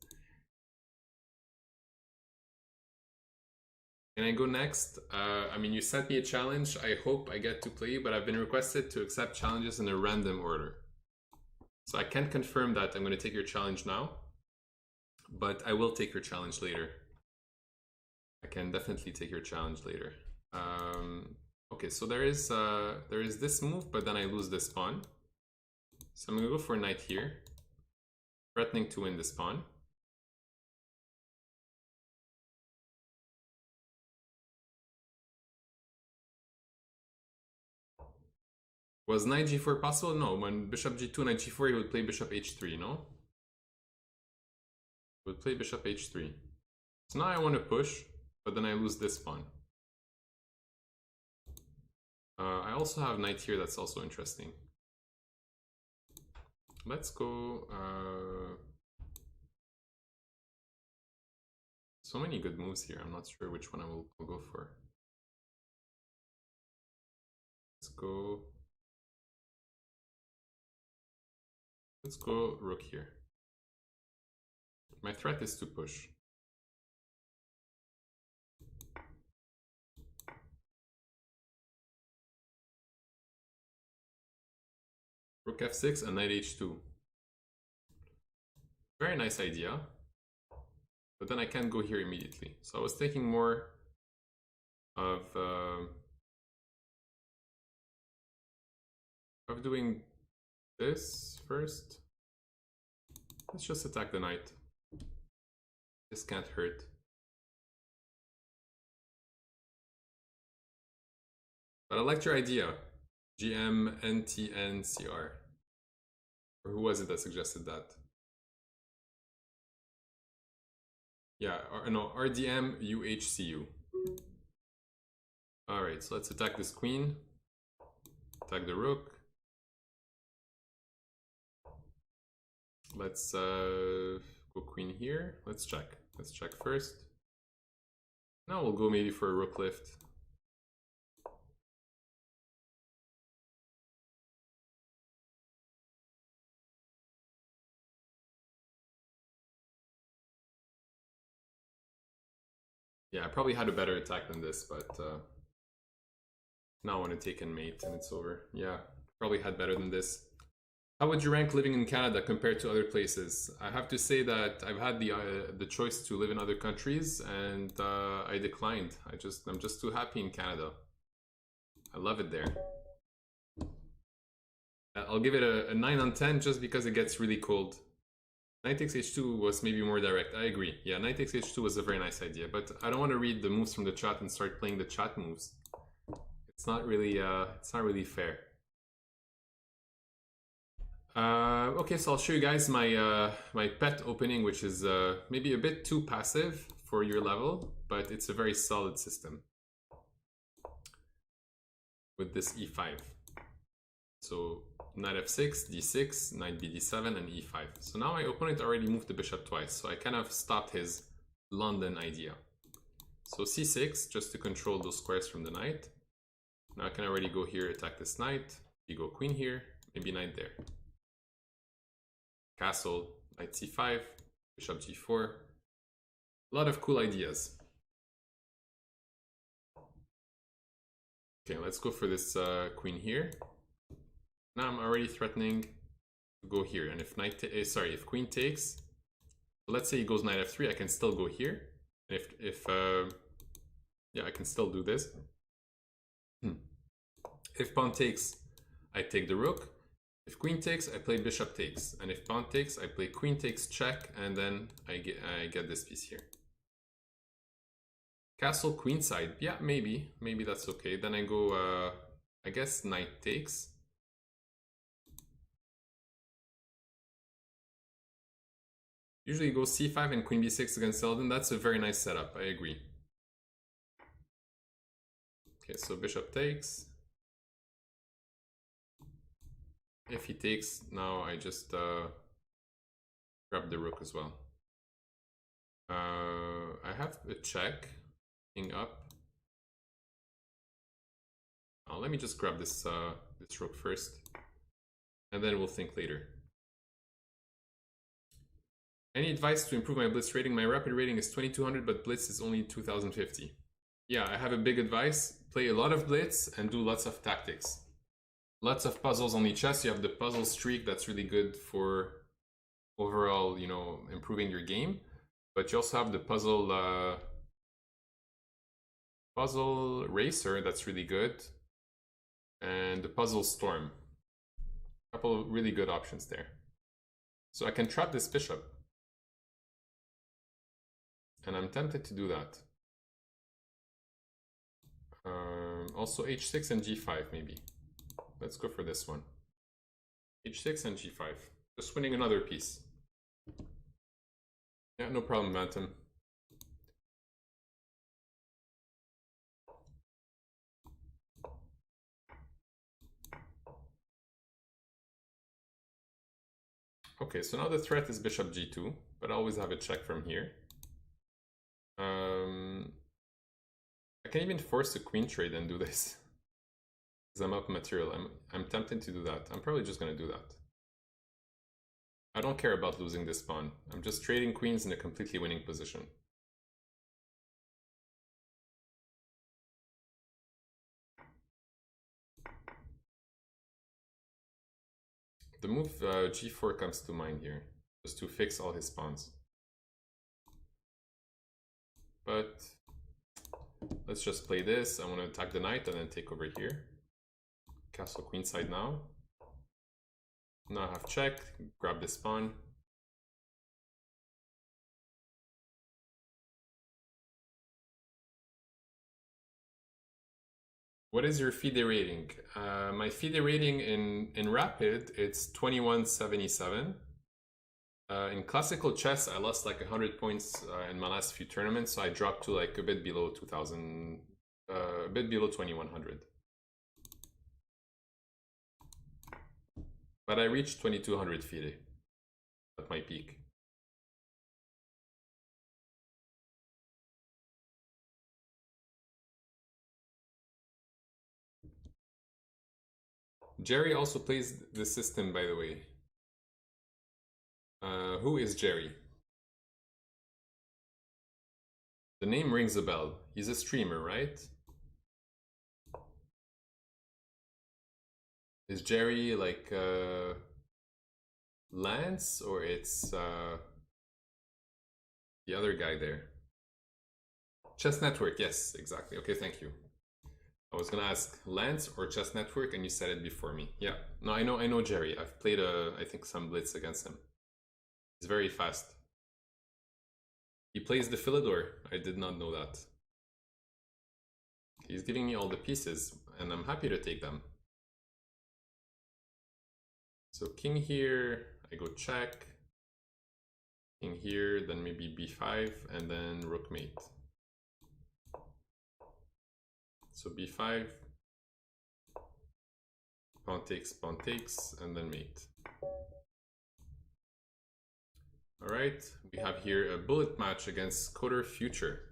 Can I go next? I mean, you sent me a challenge. I hope I get to play, but I've been requested to accept challenges in a random order. So I can't confirm that I'm going to take your challenge now, but I will take your challenge later. I can definitely take your challenge later. Okay, so there is this move, but then I lose this pawn. So I'm going to go for a knight here, threatening to win this pawn. Was knight g4 possible? No, when bishop g2, knight g4, he would play bishop h3, no? He would play bishop h3. So now I want to push, but then I lose this pawn. I also have knight here, that's also interesting. Let's go... so many good moves here, I'm not sure which one I will go for. Let's go rook here. My threat is to push. Rook f6 and knight h2. Very nice idea. But then I can't go here immediately. So I was thinking more of doing this first. Let's just attack the knight. This can't hurt. But I liked your idea. GM, NTN, CR. Or who was it that suggested that? Yeah, no, RDM, UHCU. Alright, so let's attack this queen. Attack the rook. Let's go queen here. Let's check. Let's check first. Now we'll go maybe for a rook lift. Yeah, I probably had a better attack than this, but now I want to take in mate and it's over. Yeah, probably had better than this. How would you rank living in Canada compared to other places? I have to say that I've had the choice to live in other countries and I declined. I'm just too happy in Canada. I love it there. I'll give it a 9 on 10 just because it gets really cold. Knight takes h2 was maybe more direct. I agree. Yeah, knight takes h2 was a very nice idea, but I don't want to read the moves from the chat and start playing the chat moves. It's not really fair. Okay, so I'll show you guys my my pet opening, which is maybe a bit too passive for your level, but it's a very solid system with this e5. So knight f6, d6, knight bd7, and e5. So now my opponent already moved the bishop twice, so I kind of stopped his London idea. So c6, just to control those squares from the knight. Now I can already go here, attack this knight, You go queen here, maybe knight there. Castle, knight c5, bishop g4. A lot of cool ideas. Okay, let's go for this queen here. Now I'm already threatening to go here, and if if queen takes, let's say he goes knight f3, I can still go here. And yeah, I can still do this. If pawn takes, I take the rook. If queen takes, I play bishop takes, and if pawn takes, I play queen takes check, and then I get this piece here. Castle queenside, yeah, maybe that's okay. Then I go, I guess knight takes. Usually you go c5 and queen b6 against Selden. That's a very nice setup, I agree. Okay, so bishop takes. If he takes, now I just grab the rook as well. I have a check, king up. Let me just grab this this rook first, and then we'll think later. Any advice to improve my blitz rating? My rapid rating is 2200, but blitz is only 2050. Yeah, I have a big advice. Play a lot of blitz and do lots of tactics. Lots of puzzles on Lichess. You have the puzzle streak that's really good for overall, you know, improving your game. But you also have the puzzle racer that's really good, and the puzzle storm. A couple of really good options there. So I can trap this bishop, and I'm tempted to do that. Also h6 and g5 maybe. Let's go for this one. h6 and g5. Just winning another piece. Yeah, no problem, Bantam. Okay, so now the threat is bishop g2, but I always have a check from here. I can even force a queen trade and do this. Because I'm up material. I'm tempted to do that. I'm probably just gonna do that. I don't care about losing this pawn. I'm just trading queens in a completely winning position. The move g4 comes to mind here, just to fix all his pawns. But let's just play this. I want to attack the knight and then take over here. Castle queenside now. Now I have check, grab this pawn. What is your FIDE rating? My FIDE rating in Rapid, it's 2177. In classical chess, I lost like 100 points in my last few tournaments, so I dropped to like a bit below 2000, a bit below 2100. But I reached 2200 FIDE at my peak. Jerry also plays the system, by the way. Who is Jerry? The name rings a bell. He's a streamer, right? Is Jerry like Lance, or it's the other guy there? Chess Network, yes, exactly. Okay, thank you. I was gonna ask Lance or Chess Network, and you said it before me. Yeah, no, I know Jerry. I've played I think some blitz against him. He's very fast. He plays the Philidor. I did not know that. He's giving me all the pieces, and I'm happy to take them. So king here, I go check. King here, then maybe b5, and then rook mate. So b5, pawn takes, and then mate. Alright, we have here a bullet match against Coder Future.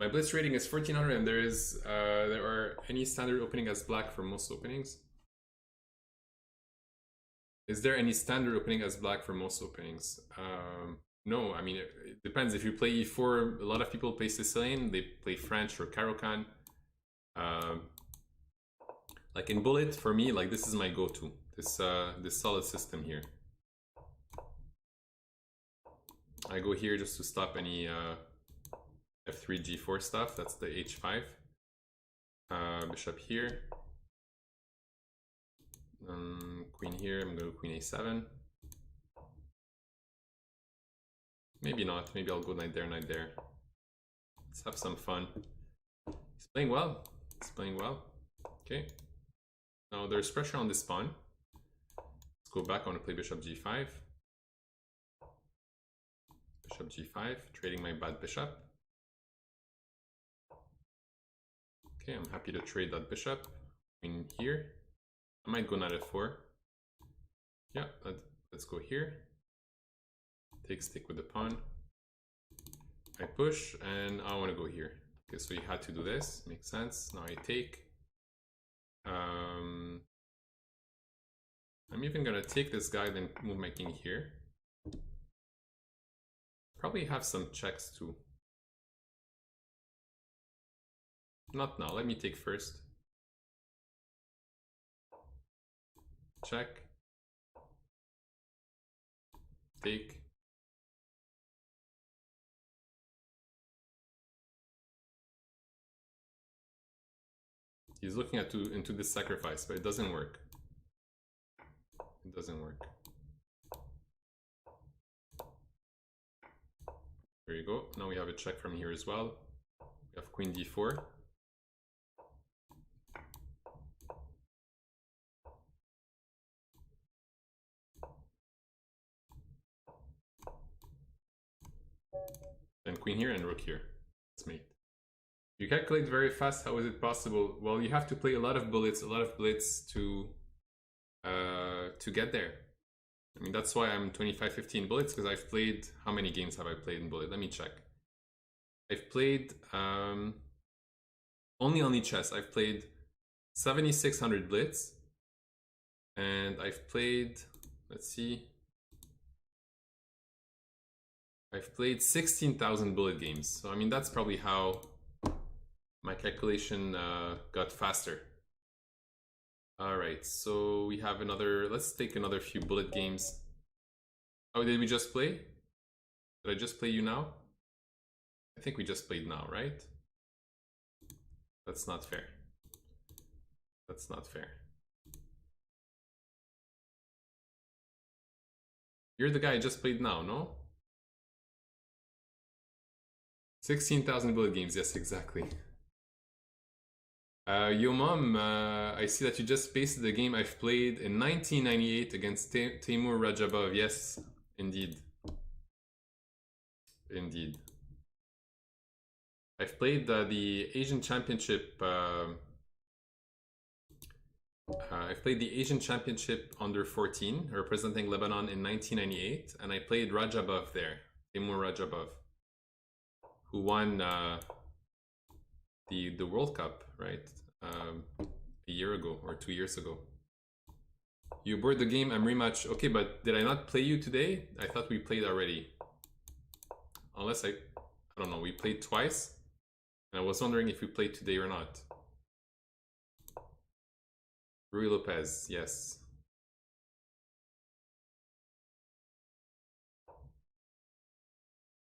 My blitz rating is 1400, and there are any standard opening as black for most openings. Is there any standard opening as black for most openings? No, I mean, it depends. If you play e4, a lot of people play Sicilian, they play French or Caro-Kann. Like in Bullet, for me, like this is my go-to. This solid system here. I go here just to stop any f3, g4 stuff. That's the h5. Bishop here. Queen here. I'm going to queen a7. Maybe not. Maybe I'll go knight there, knight there. Let's have some fun. He's playing well. He's playing well. Okay. Now there's pressure on this pawn. Let's go back. I want to play bishop g5. Bishop g5, trading my bad bishop. Okay, I'm happy to trade that bishop. Queen here. I might go knight f4. Yeah, let's go here. Take stick with the pawn. I push and I want to go here. Okay, so you had to do this. Makes sense. Now I take. I'm even gonna take this guy, then move my king here. Probably have some checks too. Not now. Let me take first. Check. Take. He's looking into this sacrifice, but it doesn't work. It doesn't work. There you go. Now we have a check from here as well. We have queen d4. Then queen here and rook here. That's mate. You calculate very fast. How is it possible? Well, you have to play a lot of blitz to get there. I mean, that's why I'm 25-15 bullets, because I've played, how many games have I played in bullet? Let me check. I've played, only on Lichess, I've played 7,600 blitz. And I've played, let's see. I've played 16,000 bullet games. So, I mean, that's probably how my calculation got faster. All right, so we have another, let's take another few bullet games. Oh, did we just play? Did I just play you now? I think we just played now, right? That's not fair. That's not fair. You're the guy I just played now, no? 16,000 bullet games, yes, exactly. Yo mom, I see that you just pasted the game I've played in 1998 against Timur Rajabov. Yes, indeed. Indeed. I've played the Asian Championship. I've played the Asian Championship under 14, representing Lebanon in 1998, and I played Rajabov there, Timur Rajabov, who won the World Cup, right? A year ago or 2 years ago. You bored the game, I'm rematch. Okay, but did I not play you today? I thought we played already. Unless I don't know, we played twice. And I was wondering if we played today or not. Rui Lopez, yes.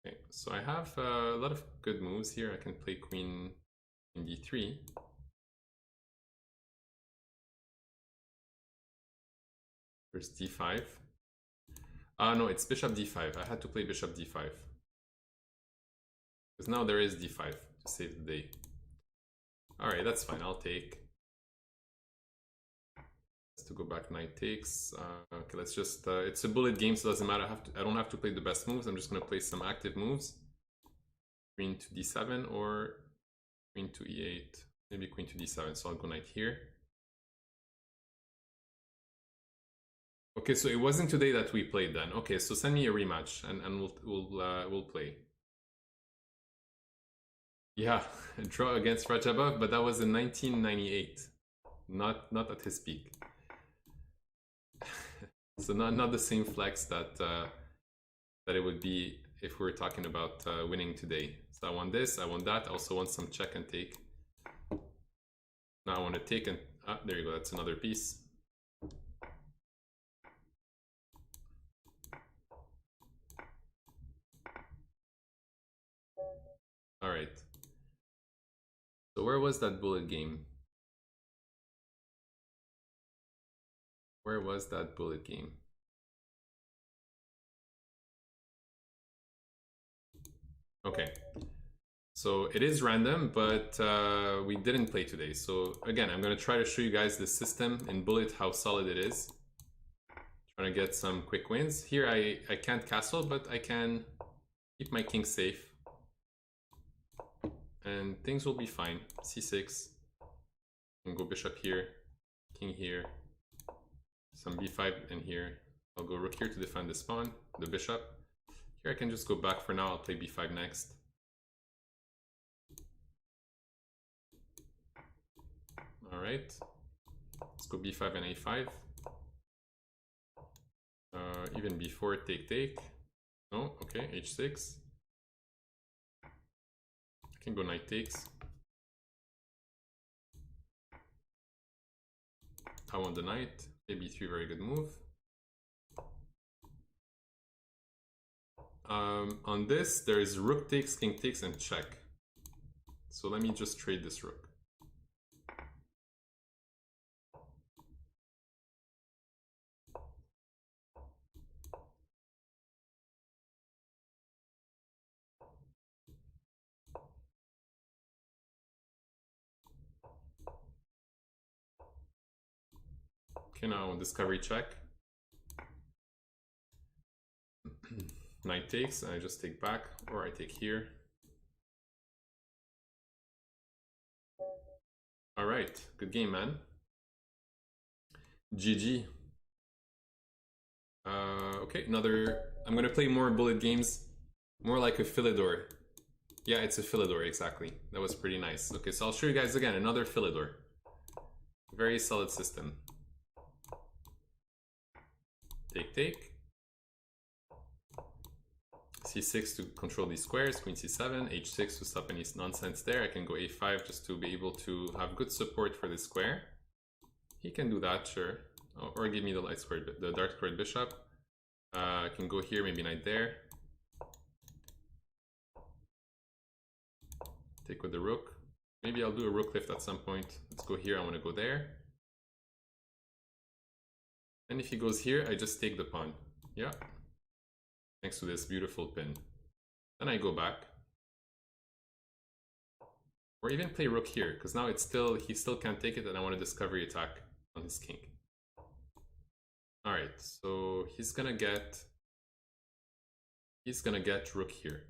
Okay, so I have a lot of good moves here. I can play queen in d3. There's d5. No, it's bishop d5. I had to play bishop d5. Because now there is d5 to save the day. Alright, that's fine. I'll take. To go back, knight takes. Okay, let's just. It's a bullet game, so it doesn't matter. I don't have to play the best moves. I'm just going to play some active moves. Queen to d7 or queen to e8. Maybe queen to d7. So I'll go knight here. Okay, so it wasn't today that we played then. Okay, so send me a rematch and we'll play. Yeah, a draw against Rajabov, but that was in 1998, not at his peak. So not the same flex that that it would be if we were talking about winning today. So I want this, I want that, I also want some check and take. Now I want to take and there you go, that's another piece. All right. So where was that bullet game? Where was that bullet game? Okay. So it is random, but we didn't play today. So again, I'm going to try to show you guys the system in bullet, how solid it is. Trying to get some quick wins. Here I can't castle, but I can keep my king safe. And things will be fine. C6. And go bishop here, king here, some b5 in here. I'll go rook here to defend this pawn, the bishop. Here I can just go back for now. I'll play b5 next. All right, let's go b5 and a5. Even b4, take. No, okay, h6. I can go knight takes. I want the knight. b3, very good move. On this, there is rook takes, king takes, and check. So let me just trade this rook. Okay, now discovery check. Knight takes, and I just take back, or I take here. All right, good game, man. GG. Okay, another. I'm gonna play more bullet games, more like a Philidor. Yeah, it's a Philidor, exactly. That was pretty nice. Okay, so I'll show you guys again another Philidor. Very solid system. Take. c6 to control these squares, queen c7, h6 to stop any nonsense there. I can go a5 just to be able to have good support for this square. He can do that, sure. Oh, or give me the light squared, the dark squared bishop. I can go here, maybe knight there. Take with the rook. Maybe I'll do a rook lift at some point. Let's go here, I want to go there. And if he goes here, I just take the pawn. Yeah. Thanks to this beautiful pin. Then I go back. Or even play rook here, because now it's still, he still can't take it, and I want a discovery attack on his king. Alright, so he's gonna get rook here.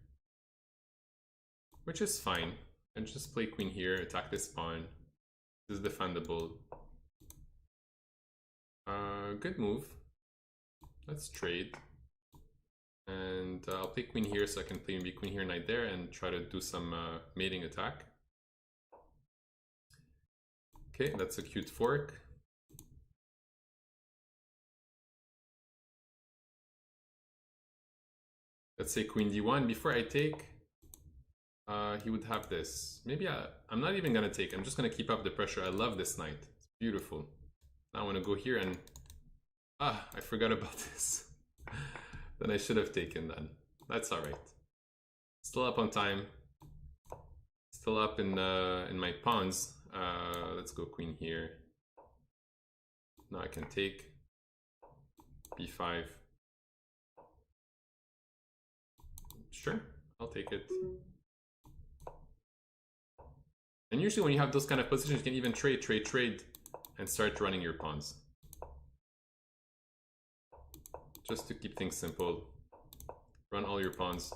Which is fine. And just play queen here, attack this pawn. This is defendable. Good move. Let's trade. And I'll play queen here so I can play maybe queen here, knight there, and try to do some mating attack. Okay, that's a cute fork. Let's say queen d1. Before I take, he would have this. Maybe I'm not even gonna take. I'm just gonna keep up the pressure. I love this knight. It's beautiful. Now I want to go here and I forgot about this. Then I should have taken then. That's all right. Still up on time. Still up in my pawns. Let's go queen here. Now I can take b5. Sure, I'll take it. And usually when you have those kind of positions, you can even trade, and start running your pawns. Just to keep things simple. Run all your pawns.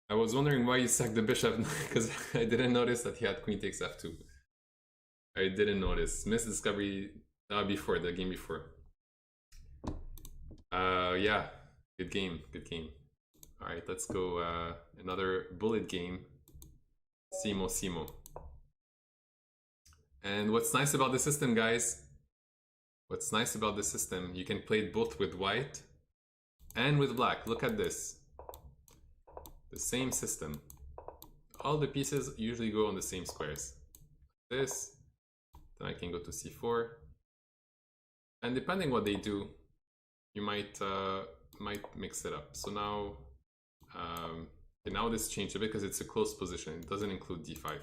I was wondering why you sacked the bishop, because I didn't notice that he had queen takes f2. I didn't notice. Missed discovery before, the game before. Yeah, good game, good game. Alright, let's go another bullet game. Simo. And what's nice about the system, guys, What's nice about the system, you can play it both with white and with black. Look at this. The same system. All the pieces usually go on the same squares. This, then I can go to c4. And depending what they do, you might mix it up. So now, now this changed a bit because it's a close position. It doesn't include d5.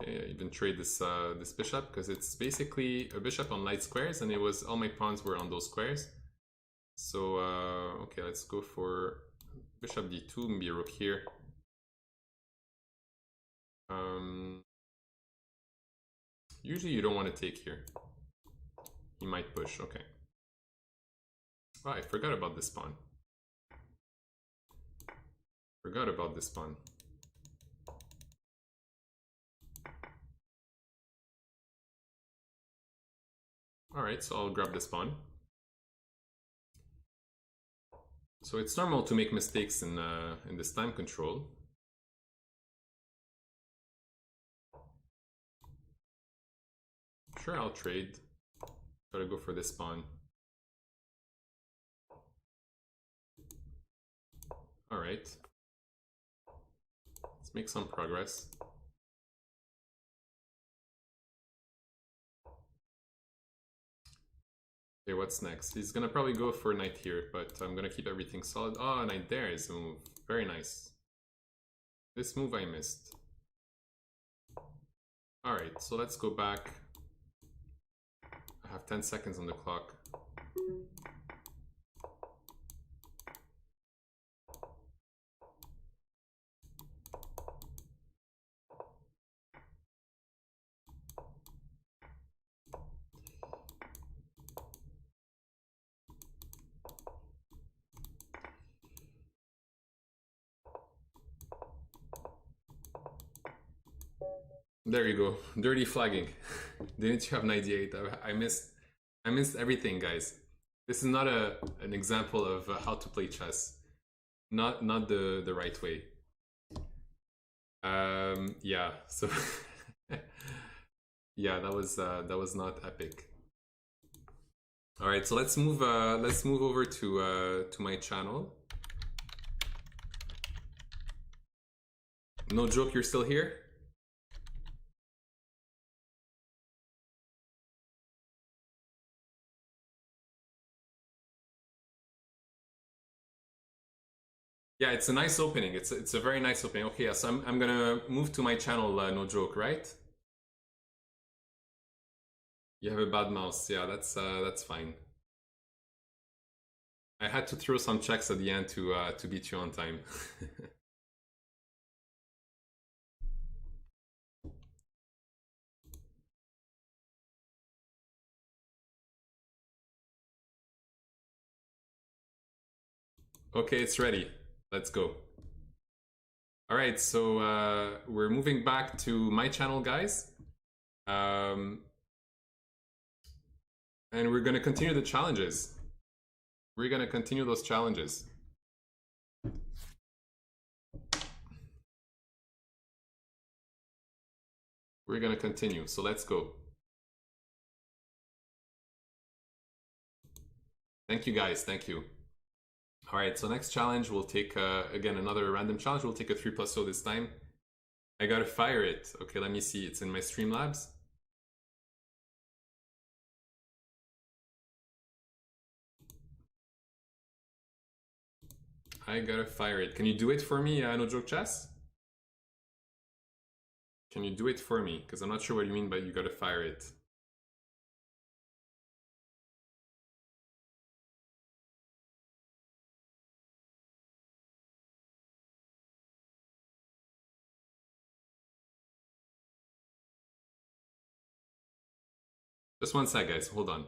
Okay, I even trade this this bishop because it's basically a bishop on light squares, and it was all my pawns were on those squares. So okay, let's go for bishop d2, maybe a rook here. Usually you don't want to take here. He might push, okay. Oh, I forgot about this pawn. Forgot about this pawn. Alright, so I'll grab this pawn. So it's normal to make mistakes in this time control. Sure, I'll trade. Gotta go for this pawn. Alright. Let's make some progress. Okay, what's next? He's gonna probably go for knight here, but I'm gonna keep everything solid. Oh, knight there is a move. Very nice. This move I missed. Alright, so let's go back. I have 10 seconds on the clock. There you go, dirty flagging. Didn't you have 98? I missed everything, guys. This is not an example of how to play chess. Not the right way. Yeah. So yeah, that was not epic. All right, so let's move over to my channel. No joke, you're still here? Yeah, it's a nice opening. It's a very nice opening. Okay, so I'm gonna move to my channel. No joke, right? You have a bad mouse. Yeah, that's fine. I had to throw some checks at the end to beat you on time. Okay, it's ready. Let's go. All right, so we're moving back to my channel, guys. And we're gonna continue the challenges. We're gonna continue those challenges. We're gonna continue, so let's go. Thank you, guys, thank you. All right, so next challenge, we'll take, again, another random challenge. We'll take a 3+0 this time. I gotta fire it. Okay, let me see, it's in my Streamlabs. I gotta fire it. Can you do it for me, No Joke Chess? Can you do it for me? Because I'm not sure what you mean by you gotta fire it. Just one sec, guys, hold on.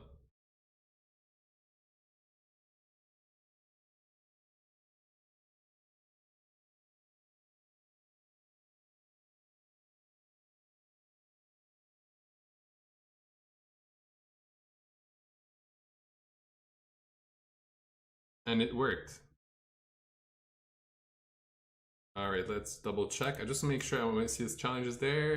And it worked. All right, let's double check. I just make sure I want to see this challenge is there.